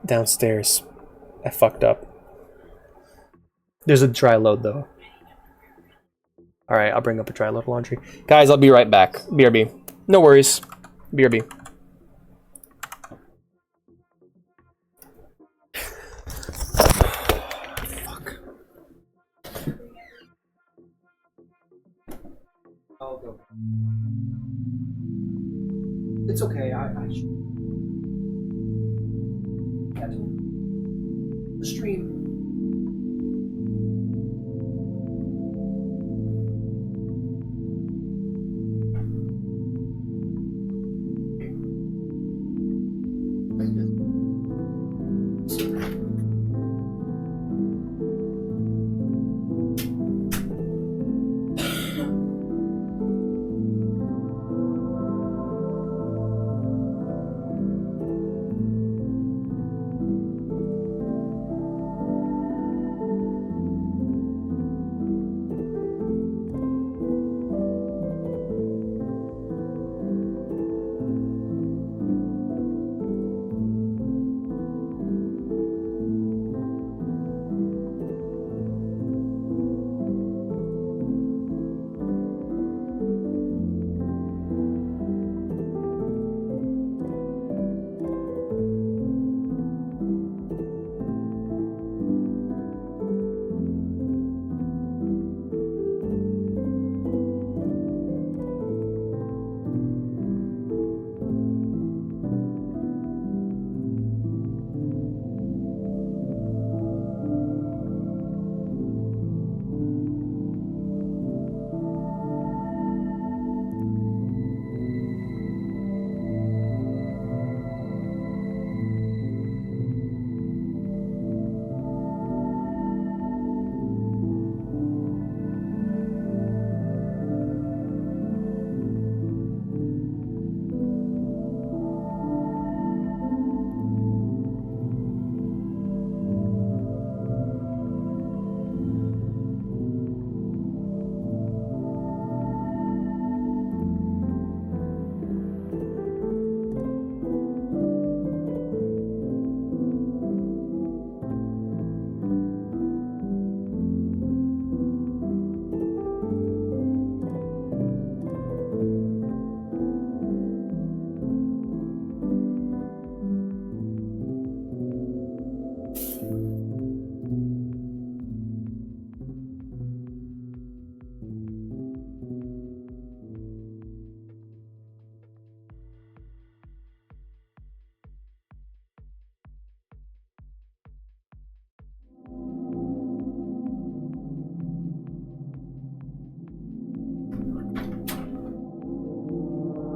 Downstairs. I fucked up. There's a dry load, though. Alright, I'll bring up a dry load of laundry. Guys, I'll be right back. BRB. No worries. BRB. Fuck. I'll go. It's okay, I should. The stream.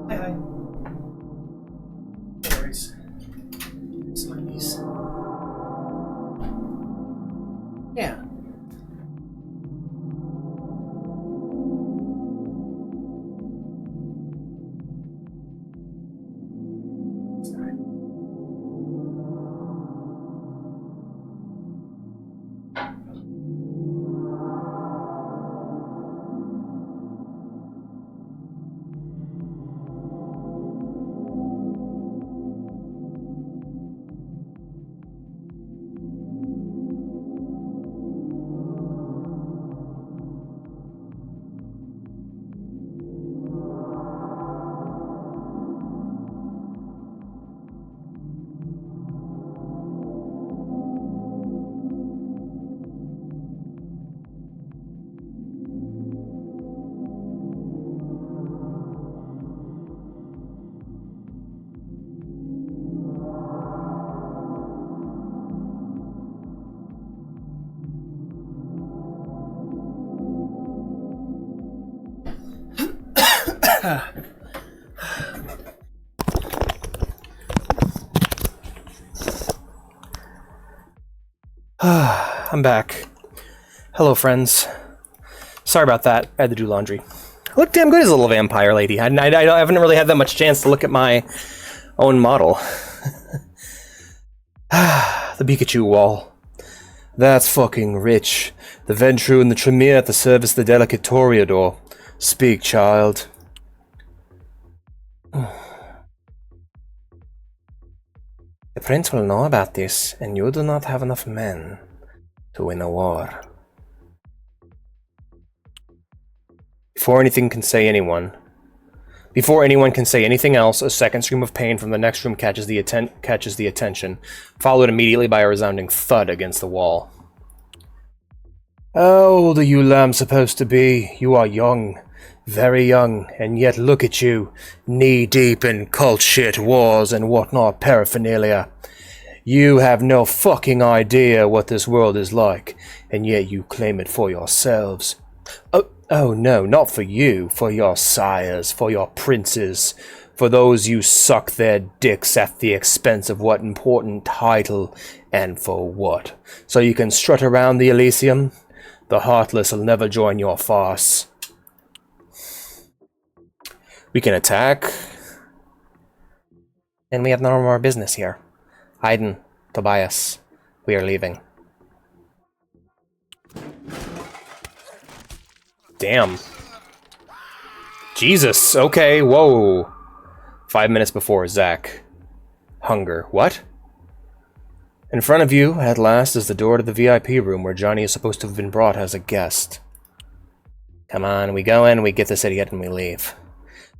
Hi. No worries. It's my niece. Yeah. I'm back. Hello, friends. Sorry about that. I had to do laundry. Look damn good as a little vampire lady. I haven't really had that much chance to look at my own model. The Pikachu wall. That's fucking rich. The Ventru and the Tremere at the service the delicate Toreador. Speak, child. The prince will know about this, and you do not have enough men to win a war. Before anyone can say anything else, a second scream of pain from the next room catches the attention, followed immediately by a resounding thud against the wall. How old are you lamb supposed to be? You are young, very young, and yet look at you, knee-deep in cult shit, wars, and whatnot paraphernalia. You have no fucking idea what this world is like, and yet you claim it for yourselves. Oh no, not for you, for your sires, for your princes, for those you suck their dicks at the expense of what important title, and for what? So you can strut around the Elysium? The Heartless will never join your farce. We can attack. And we have no more business here. Hayden, Tobias, we are leaving. Damn. Jesus, okay, whoa. 5 minutes before, Zach. Hunger. What? In front of you, at last, is the door to the VIP room where Johnny is supposed to have been brought as a guest. Come on, we go in, we get this idiot, and we leave.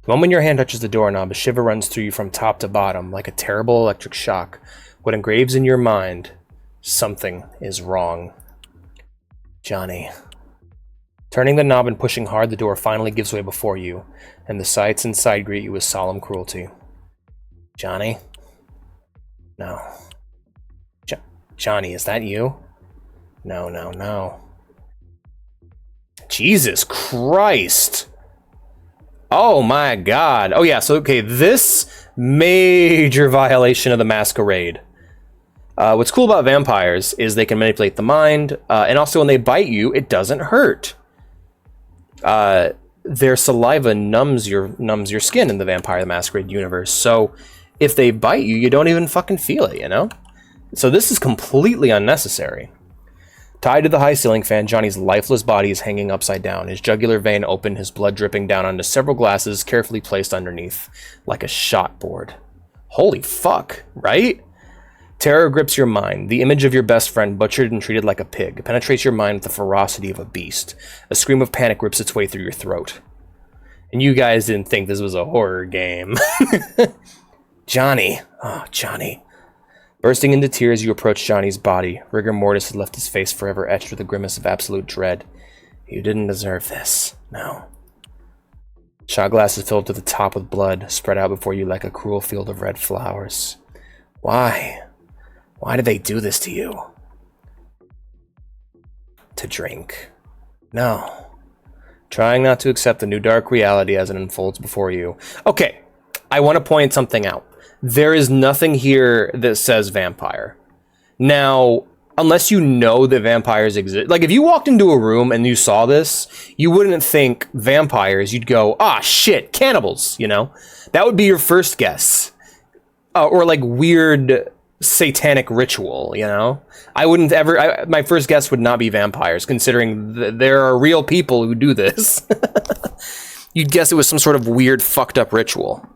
The moment your hand touches the doorknob, a shiver runs through you from top to bottom, like a terrible electric shock. What engraves in your mind, something is wrong. Johnny. Turning the knob and pushing hard, the door finally gives way before you, and the sights inside greet you with solemn cruelty. Johnny? No. Johnny, is that you? No, no, no. Jesus Christ! Oh my god. Oh yeah, so okay, this major violation of the Masquerade. What's cool about vampires is they can manipulate the mind, and also when they bite you, it doesn't hurt. Their saliva numbs your skin in the Vampire the Masquerade universe, so if they bite you, you don't even fucking feel it, you know? So this is completely unnecessary. Tied to the high ceiling fan, Johnny's lifeless body is hanging upside down, his jugular vein open, his blood dripping down onto several glasses carefully placed underneath, like a shot board. Holy fuck, right? Terror grips your mind. The image of your best friend, butchered and treated like a pig, penetrates your mind with the ferocity of a beast. A scream of panic rips its way through your throat. And you guys didn't think this was a horror game. Johnny. Oh, Johnny. Bursting into tears, you approach Johnny's body. Rigor mortis had left his face forever etched with a grimace of absolute dread. You didn't deserve this. No. Shot glasses filled to the top with blood, spread out before you like a cruel field of red flowers. Why? Why did they do this to you? To drink. No. Trying not to accept the new dark reality as it unfolds before you. Okay, I want to point something out. There is nothing here that says vampire. Now, unless you know that vampires exist, like if you walked into a room and you saw this, you wouldn't think vampires. You'd go, ah, shit, cannibals, you know? That would be your first guess. Or like weird satanic ritual, you know? I wouldn't ever, my first guess would not be vampires, considering there are real people who do this. You'd guess it was some sort of weird fucked up ritual.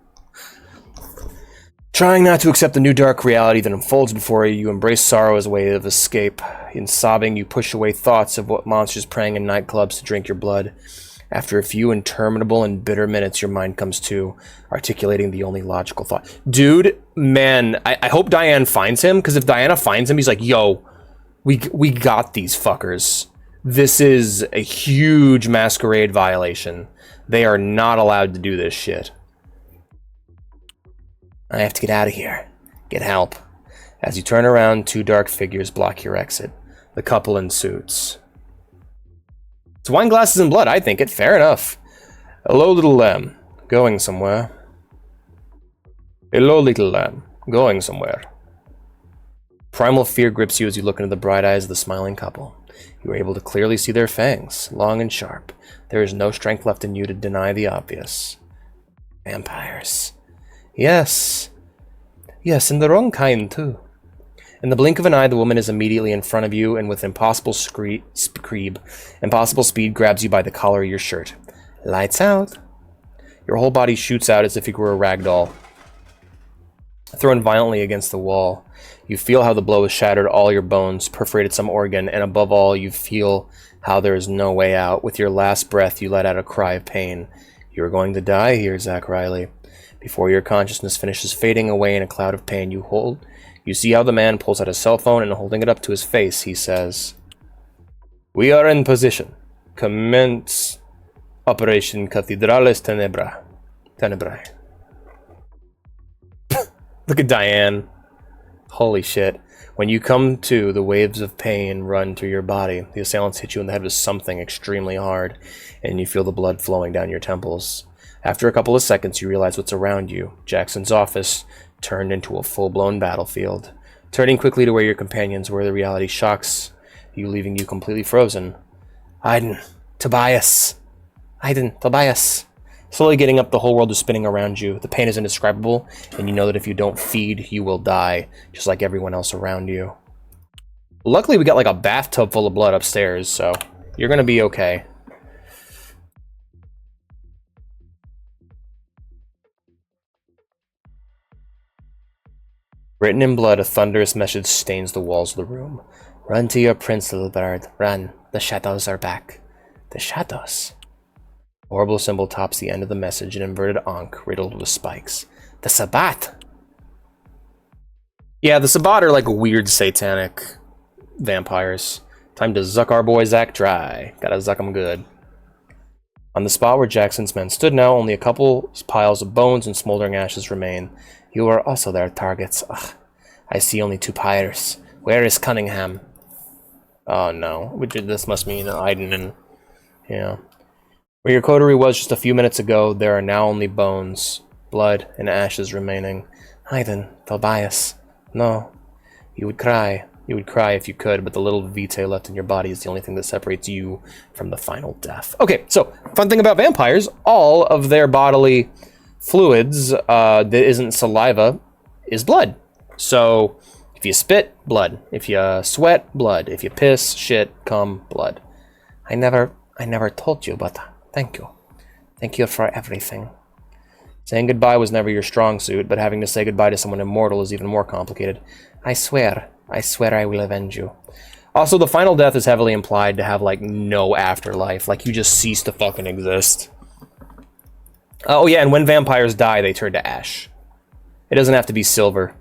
Trying not to accept the new dark reality that unfolds before you, you embrace sorrow as a way of escape. In sobbing, you push away thoughts of what monsters preying in nightclubs to drink your blood. After a few interminable and bitter minutes, your mind comes to, articulating the only logical thought. Dude, man, I hope Diane finds him, because if Diana finds him, he's like, yo, we got these fuckers. This is a huge Masquerade violation. They are not allowed to do this shit. I have to get out of here. Get help. As you turn around, two dark figures block your exit. The couple in suits. It's wine glasses and blood, I think it. Fair enough. Hello, little lamb. Going somewhere. Hello, little lamb. Going somewhere. Primal fear grips you as you look into the bright eyes of the smiling couple. You are able to clearly see their fangs, long and sharp. There is no strength left in you to deny the obvious. Vampires. Yes. Yes, and the wrong kind, too. In the blink of an eye, the woman is immediately in front of you, and with impossible speed grabs you by the collar of your shirt. Lights out. Your whole body shoots out as if you were a rag doll, thrown violently against the wall. You feel how the blow has shattered all your bones, perforated some organ, and above all, you feel how there is no way out. With your last breath, you let out a cry of pain. You are going to die here, Zach Riley. Before your consciousness finishes fading away in a cloud of pain, you see how the man pulls out his cell phone, and holding it up to his face, he says, "We are in position. Commence Operation Cathedrales Tenebrae." Look at Diane. Holy shit. When you come to, the waves of pain run through your body. The assailants hit you in the head with something extremely hard, and you feel the blood flowing down your temples. After a couple of seconds, you realize what's around you. Jackson's office turned into a full-blown battlefield. Turning quickly to where your companions were, the reality shocks you, leaving you completely frozen. Tobias. Slowly getting up, the whole world is spinning around you. The pain is indescribable, and you know that if you don't feed, you will die, just like everyone else around you. Luckily, we got like a bathtub full of blood upstairs, so you're gonna be okay. Written in blood, a thunderous message stains the walls of the room. Run to your prince, little bird. Run. The shadows are back. The shadows. A horrible symbol tops the end of the message, an inverted ankh riddled with spikes. The Sabbat. Yeah, the Sabbat are like weird satanic vampires. Time to zuck our boy Zach dry. Gotta zuck him good. On the spot where Jackson's men stood now, only a couple piles of bones and smoldering ashes remain. You are also their targets. Ugh. I see only 2 pyres. Where is Cunningham? Oh no. This must mean Aiden and... Yeah. Where your coterie was just a few minutes ago, there are now only bones, blood, and ashes remaining. Aiden, Tobias. No. You would cry. You would cry if you could, but the little vitae left in your body is the only thing that separates you from the final death. Okay, so, fun thing about vampires, all of their bodily fluids that isn't saliva is blood. So, if you spit, blood. If you sweat, blood. If you piss, shit, cum, blood. I never told you, but thank you. Thank you for everything. Saying goodbye was never your strong suit, but having to say goodbye to someone immortal is even more complicated. I swear I will avenge you. Also, the final death is heavily implied to have, like, no afterlife. Like, you just cease to fucking exist. Oh, yeah, and when vampires die, they turn to ash. It doesn't have to be silver.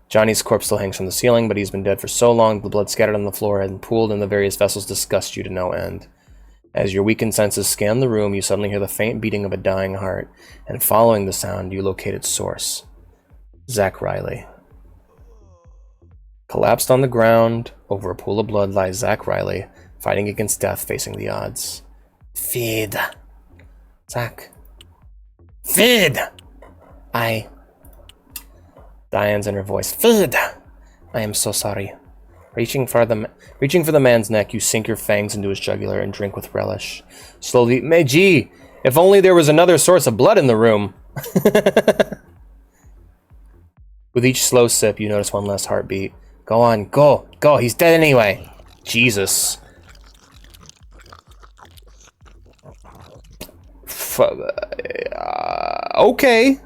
Johnny's corpse still hangs from the ceiling, but he's been dead for so long, the blood scattered on the floor and pooled in the various vessels disgust you to no end. As your weakened senses scan the room, you suddenly hear the faint beating of a dying heart, and following the sound, you locate its source. Zach Riley. Collapsed on the ground, over a pool of blood, lies Zach Riley, fighting against death, facing the odds. Feed. Zach. Feed! Diane's in her voice. Feed! I am so sorry. Reaching for the man's neck, you sink your fangs into his jugular and drink with relish. Slowly, Meiji! If only there was another source of blood in the room! With each slow sip, you notice one less heartbeat. Go on, go! Go! He's dead anyway! Jesus. Okay.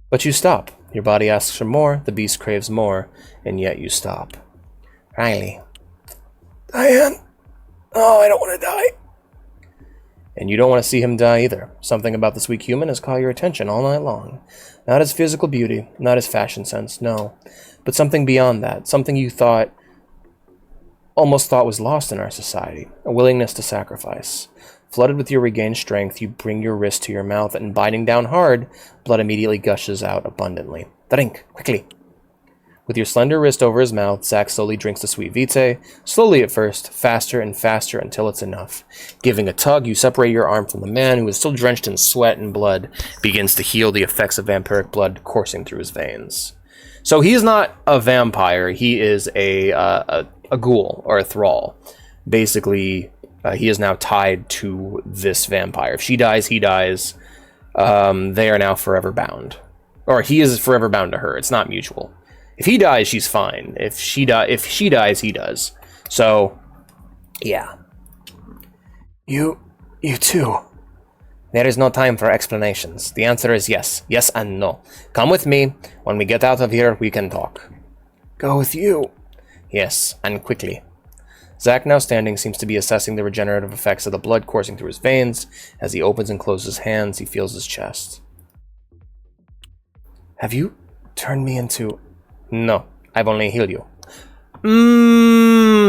But you stop. Your body asks for more, the beast craves more, and yet you stop. Riley. Diane. Oh, I don't want to die. And you don't want to see him die either. Something about this weak human has caught your attention all night long. Not his physical beauty, not his fashion sense, no. But something beyond that. Something you almost thought was lost in our society. A willingness to sacrifice. Flooded with your regained strength, you bring your wrist to your mouth, and biting down hard, blood immediately gushes out abundantly. Drink, quickly. With your slender wrist over his mouth, Zach slowly drinks the sweet vitae, slowly at first, faster and faster until it's enough. Giving a tug, you separate your arm from the man, who is still drenched in sweat and blood, begins to heal the effects of vampiric blood coursing through his veins. So he's not a vampire. He is a ghoul or a thrall. Basically, he is now tied to this vampire. If she dies, he dies. They are now forever bound. Or he is forever bound to her. It's not mutual. If he dies, she's fine. If she dies, he does. So, yeah. You too. There is no time for explanations. The answer is yes. Yes and no. Come with me. When we get out of here, we can talk. Go with you. Yes, and quickly. Zack, now standing, seems to be assessing the regenerative effects of the blood coursing through his veins. As he opens and closes his hands, he feels his chest. Have you turned me into... No, I've only healed you.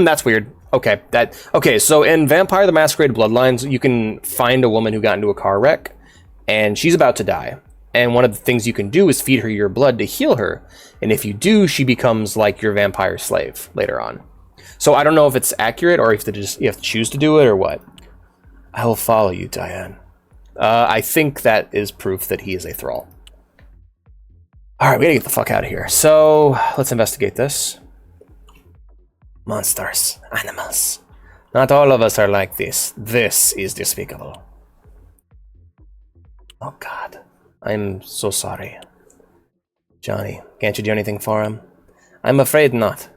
That's weird. Okay, so in Vampire the Masquerade Bloodlines, you can find a woman who got into a car wreck, and she's about to die. And one of the things you can do is feed her your blood to heal her. And if you do, she becomes like your vampire slave later on. So I don't know if it's accurate or if you have to choose to do it or what. I will follow you, Diane. I think that is proof that he is a thrall. Alright, we gotta get the fuck out of here. So, let's investigate this. Monsters. Animals. Not all of us are like this. This is despicable. Oh, God. I'm so sorry. Johnny, can't you do anything for him? I'm afraid not.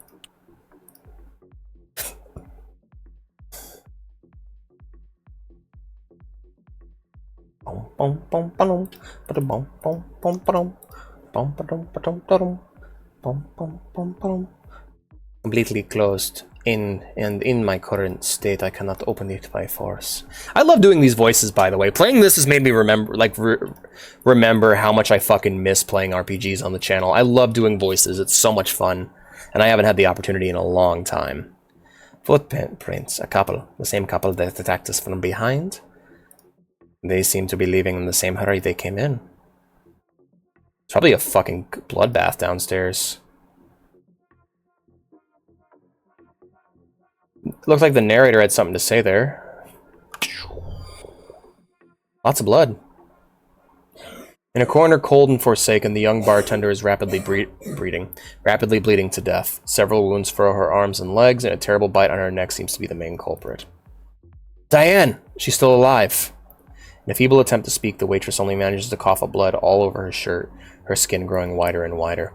Completely closed. In my current state, I cannot open it by force. I love doing these voices, by the way. Playing this has made me remember how much I fucking miss playing RPGs on the channel. I love doing voices. It's so much fun. And I haven't had the opportunity in a long time. Footprints. A couple. The same couple that attacked us from behind. They seem to be leaving in the same hurry they came in. It's probably a fucking bloodbath downstairs. Looks like the narrator had something to say there. Lots of blood. In a corner, cold and forsaken, the young bartender is rapidly bleeding to death. Several wounds furrow her arms and legs, and a terrible bite on her neck seems to be the main culprit. Diane! She's still alive! In a feeble attempt to speak, the waitress only manages to cough up blood all over her shirt, her skin growing wider and wider.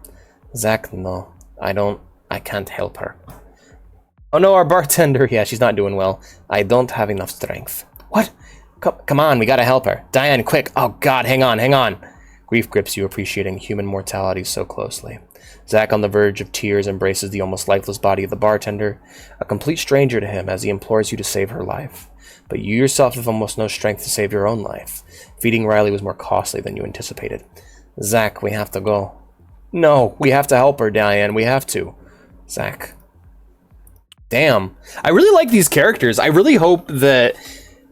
Zack, no. I can't help her. Oh no, our bartender! Yeah, she's not doing well. I don't have enough strength. What? Come on, we gotta help her. Diane, quick! Oh god, hang on. Grief grips you, appreciating human mortality so closely. Zack, on the verge of tears, embraces the almost lifeless body of the bartender, a complete stranger to him as he implores you to save her life. But you yourself have almost no strength to save your own life. Feeding Riley was more costly than you anticipated. Zack, we have to go. No, we have to help her, Diane. We have to. Zack. Damn. I really like these characters. I really hope that...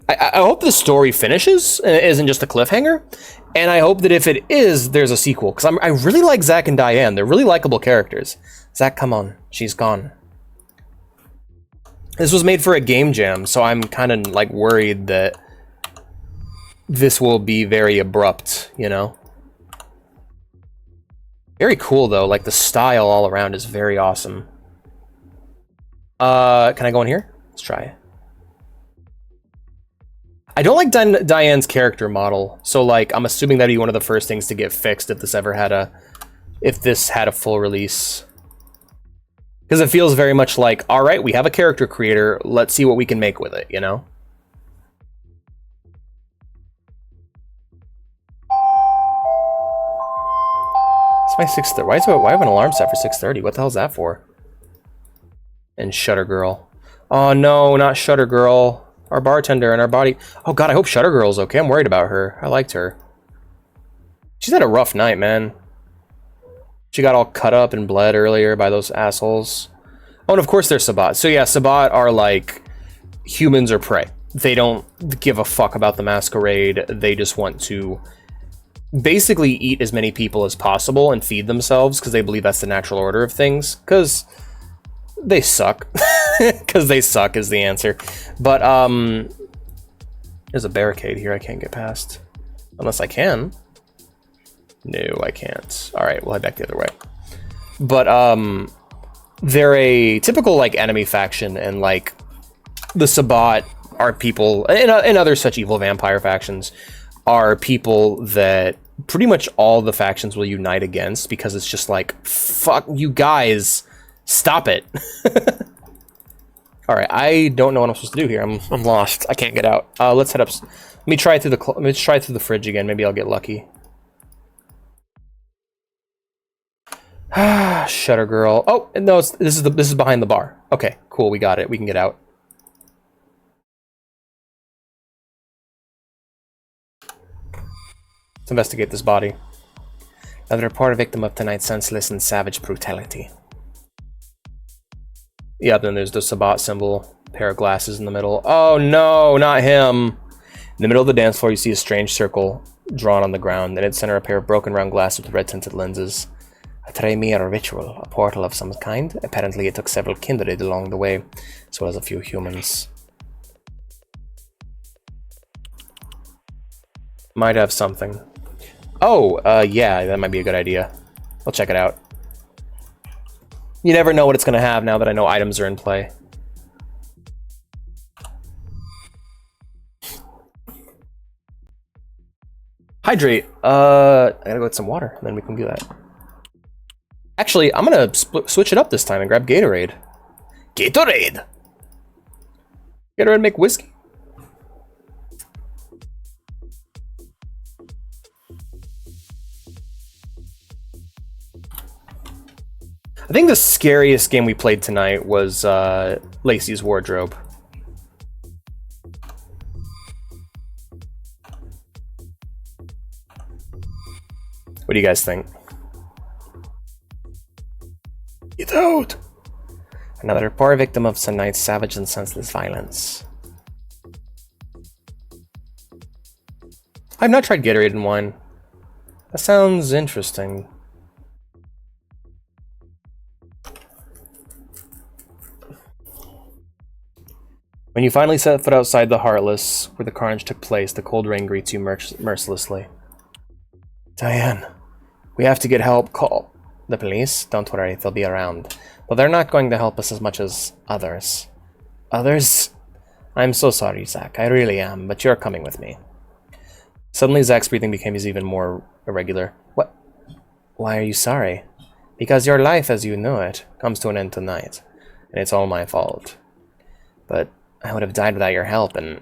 I hope the story finishes and it isn't just a cliffhanger. And I hope that if it is, there's a sequel. Because I really like Zack and Diane. They're really likable characters. Zack, come on. She's gone. This was made for a game jam, so I'm kind of like worried that this will be very abrupt, you know? Very cool though, like the style all around is very awesome. Can I go in here? Let's try it. I don't like Diane's character model, so like I'm assuming that'd be one of the first things to get fixed if this ever had a full release. Because it feels very much like, all right, we have a character creator, let's see what we can make with it, you know? It's my 6:30. Why do I have an alarm set for 6:30? What the hell's that for? And Shutter Girl. Oh no, not Shutter Girl. Our bartender and our body. Oh god, I hope Shutter Girl's okay. I'm worried about her. I liked her. She's had a rough night, man. She got all cut up and bled earlier by those assholes. Oh, and of course there's Sabat. So yeah, Sabat are like humans or prey. They don't give a fuck about the Masquerade. They just want to basically eat as many people as possible and feed themselves because they believe that's the natural order of things. Because they suck. Because they suck is the answer. But there's a barricade here I can't get past. Unless I can. No, I can't. Alright, we'll head back the other way. but they're a typical like enemy faction, and like the Sabbat are people, and other such evil vampire factions are people that pretty much all the factions will unite against, because it's just like, fuck you guys, stop it. All right, I don't know what I'm supposed to do here. I'm lost. I can't get out. Let's head up. Let me try through the fridge again. Maybe I'll get lucky. Shutter girl. Oh no, this is behind the bar. Okay, cool. We got it. We can get out. Let's investigate this body. Another reported victim of tonight's senseless and savage brutality. Yeah, then there's the Sabbat symbol, pair of glasses in the middle. Oh no, not him! In the middle of the dance floor, you see a strange circle drawn on the ground, and its center a pair of broken round glasses with red-tinted lenses. A Tremere ritual, a portal of some kind. Apparently it took several kindred along the way, as well as a few humans. Might have something. Oh, yeah, that might be a good idea. I'll check it out. You never know what it's going to have now that I know items are in play. Hydrate. I gotta go get some water, and then we can do that. Actually, I'm gonna switch it up this time and grab Gatorade. Gatorade! Gatorade make whiskey? I think the scariest game we played tonight was Lacey's Wardrobe. What do you guys think? Get out! Another poor victim of tonight's savage and senseless violence. I've not tried Gatorade and wine. That sounds interesting. When you finally set foot outside the Heartless, where the carnage took place, the cold rain greets you mercilessly. Diane, we have to get help. Call the police. Don't worry, they'll be around. But they're not going to help us as much as others. Others? I'm so sorry, Zach. I really am, but you're coming with me. Suddenly, Zach's breathing became even more irregular. What? Why are you sorry? Because your life as you knew it comes to an end tonight, and it's all my fault. But I would have died without your help, and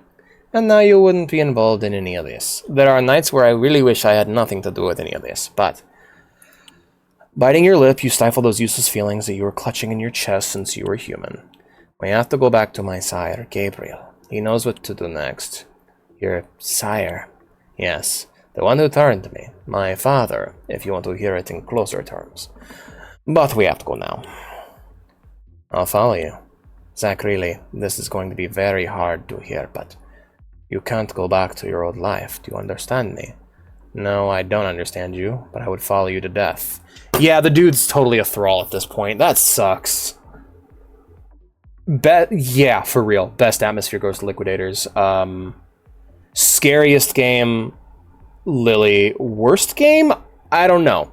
now you wouldn't be involved in any of this. There are nights where I really wish I had nothing to do with any of this, but... Biting your lip, you stifle those useless feelings that you were clutching in your chest since you were human. We have to go back to my sire, Gabriel. He knows what to do next. Your sire? Yes, the one who turned me. My father, if you want to hear it in closer terms. But we have to go now. I'll follow you. Zach, really, this is going to be very hard to hear, but you can't go back to your old life. Do you understand me? No, I don't understand you, but I would follow you to death. Yeah, the dude's totally a thrall at this point. That sucks. Yeah, for real. Best atmosphere goes to Liquidators. Scariest game, Lily. Worst game? I don't know.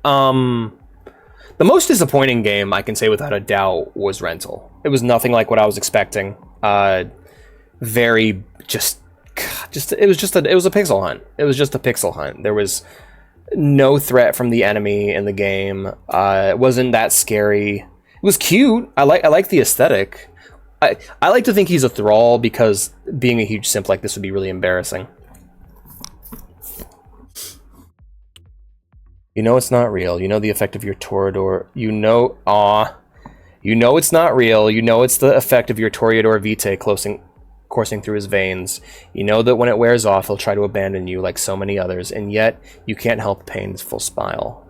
The most disappointing game, I can say without a doubt, was Rental. It was nothing like what I was expecting. Very it was a pixel hunt. It was just a pixel hunt. There was no threat from the enemy in the game. It wasn't that scary. It was cute. I like the aesthetic. I like to think he's a thrall, because being a huge simp like this would be really embarrassing. You know it's not real. You know the effect of your Toreador. You know it's not real. You know it's the effect of your Toreador Vitae coursing through his veins. You know that when it wears off, he'll try to abandon you like so many others, and yet you can't help painful smile.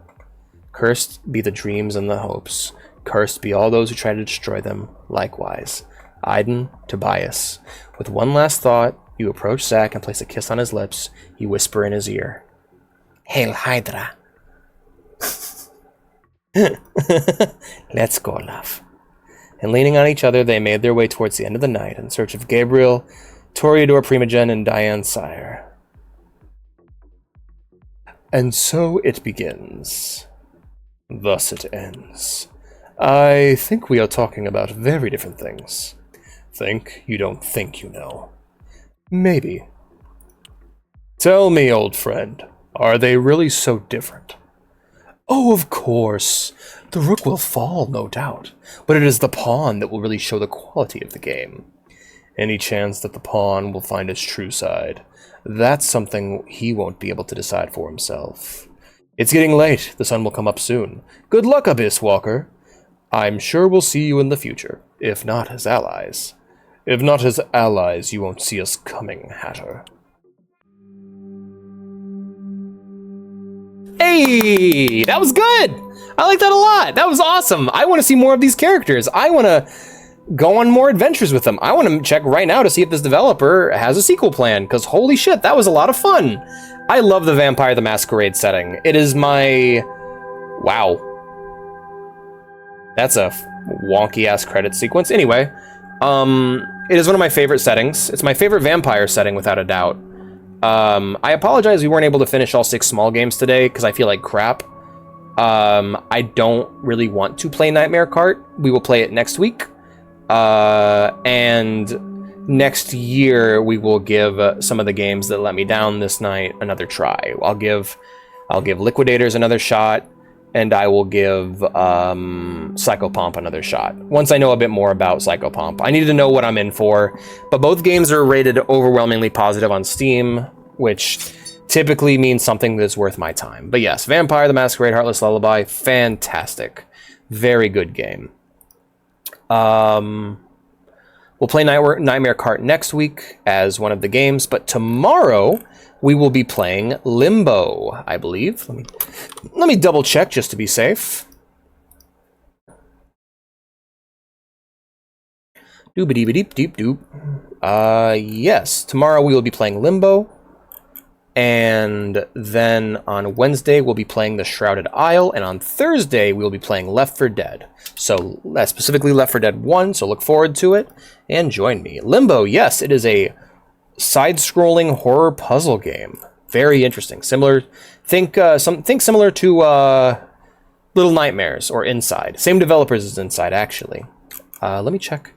Cursed be the dreams and the hopes. Cursed be all those who try to destroy them likewise. Aiden, Tobias. With one last thought, you approach Zach and place a kiss on his lips. You whisper in his ear, Hail Hydra. Let's go, love. And leaning on each other, they made their way towards the end of the night in search of Gabriel, Toreador Primogen, and Diane Sire. And so it begins. Thus it ends. I think we are talking about very different things. Think you don't think you know. Maybe. Tell me, old friend, are they really so different? Oh, of course. The rook will fall, no doubt, but it is the pawn that will really show the quality of the game. Any chance that the pawn will find its true side, that's something he won't be able to decide for himself. It's getting late. The sun will come up soon. Good luck, Abyss Walker. I'm sure we'll see you in the future, if not as allies. If not as allies, you won't see us coming, Hatter. Hey, that was good. I like that a lot. That was awesome. I want to see more of these characters. I want to go on more adventures with them. I want to check right now to see if this developer has a sequel plan, because holy shit, that was a lot of fun. I love the Vampire the Masquerade setting. It is my... Wow. That's a wonky-ass credit sequence. Anyway, it is one of my favorite settings. It's my favorite vampire setting, without a doubt. I apologize we weren't able to finish all 6 small games today, because I feel like crap. I don't really want to play Nightmare Cart. We will play it next week. And next year we will give some of the games that let me down this night another try. I'll give Liquidators another shot, and I will give Psychopomp another shot once I know a bit more about Psychopomp. I need to know what I'm in for, but both games are rated overwhelmingly positive on Steam, which typically means something that's worth my time. But yes, Vampire the Masquerade Heartless Lullaby, fantastic. Very good game. We'll play Nightmare Cart next week as one of the games, but tomorrow we will be playing Limbo, I believe. Let me double check just to be safe. Doop-a-deep-a-deep-deep-doop. Yes, tomorrow we will be playing Limbo. And then on Wednesday, we'll be playing The Shrouded Isle. And on Thursday, we'll be playing Left 4 Dead. So, specifically Left 4 Dead 1, so look forward to it. And join me. Limbo, yes, it is a side-scrolling horror puzzle game. Very interesting. Similar, think similar to Little Nightmares or Inside. Same developers as Inside, actually. Let me check.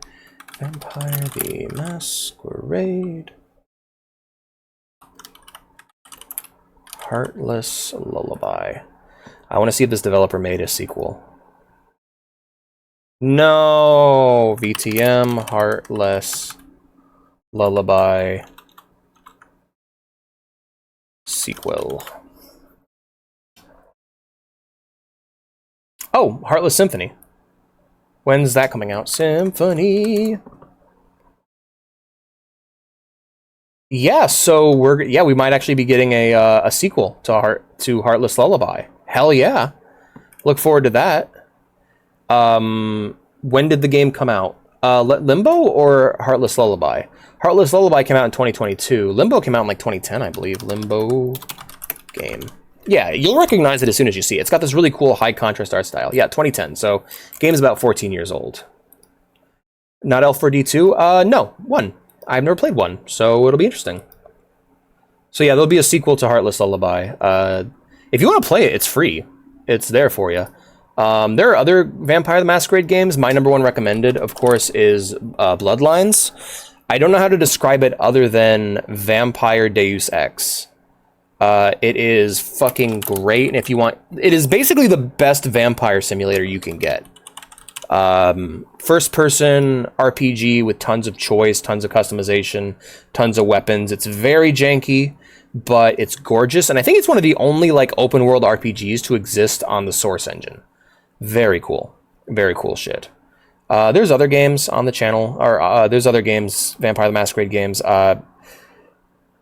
Vampire the Masquerade. Heartless Lullaby. I want to see if this developer made a sequel. No! VTM, Heartless Lullaby sequel. Oh, Heartless Symphony. When's that coming out? Symphony. Yeah, so we might actually be getting a sequel to Heartless Lullaby. Hell yeah. Look forward to that. When did the game come out? Limbo or Heartless Lullaby? Heartless Lullaby came out in 2022. Limbo came out in like 2010, I believe. Limbo game. Yeah, you'll recognize it as soon as you see it. It's got this really cool high contrast art style. Yeah, 2010. So game's about 14 years old. Not L4D2? No, 1. I've never played 1, so it'll be interesting. So yeah, there'll be a sequel to Heartless Lullaby. If you want to play it, it's free. It's there for you. There are other Vampire the Masquerade games. My number 1 recommended, of course, is Bloodlines. I don't know how to describe it other than Vampire Deus Ex. It is fucking great, and if you want... It is basically the best vampire simulator you can get. First-person RPG with tons of choice, tons of customization, tons of weapons. It's very janky, but it's gorgeous, and I think it's one of the only like open-world RPGs to exist on the Source engine. Very cool. Very cool shit. There's other games on the channel, or there's other games, Vampire the Masquerade games.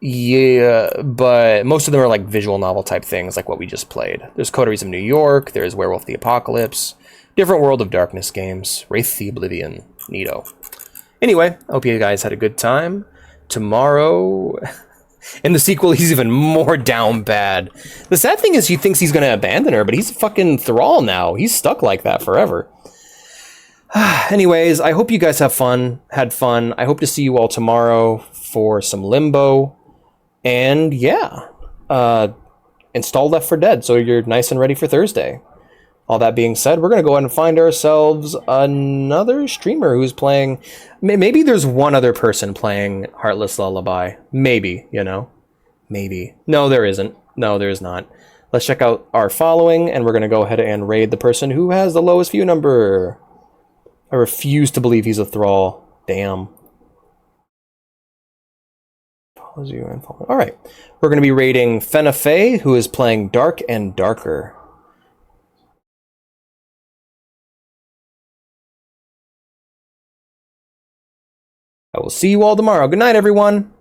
Yeah, but most of them are like visual novel type things, like what we just played. There's Coteries of New York, there's Werewolf the Apocalypse, different World of Darkness games, Wraith the Oblivion, neato. Anyway, I hope you guys had a good time. Tomorrow, in the sequel, he's even more down bad. The sad thing is he thinks he's going to abandon her, but he's a fucking thrall now. He's stuck like that forever. Anyways, I hope you guys had fun. I hope to see you all tomorrow for some Limbo. And yeah, install Left 4 Dead so you're nice and ready for Thursday. All that being said, we're going to go ahead and find ourselves another streamer who's playing. Maybe there's one other person playing Heartless Lullaby. Maybe, you know? Maybe. No, there isn't. No, there is not. Let's check out our following, and we're going to go ahead and raid the person who has the lowest view number. I refuse to believe he's a thrall. Damn. Follows you and follow. All right. We're going to be raiding Fenna Faye, who is playing Dark and Darker. I will see you all tomorrow. Good night, everyone.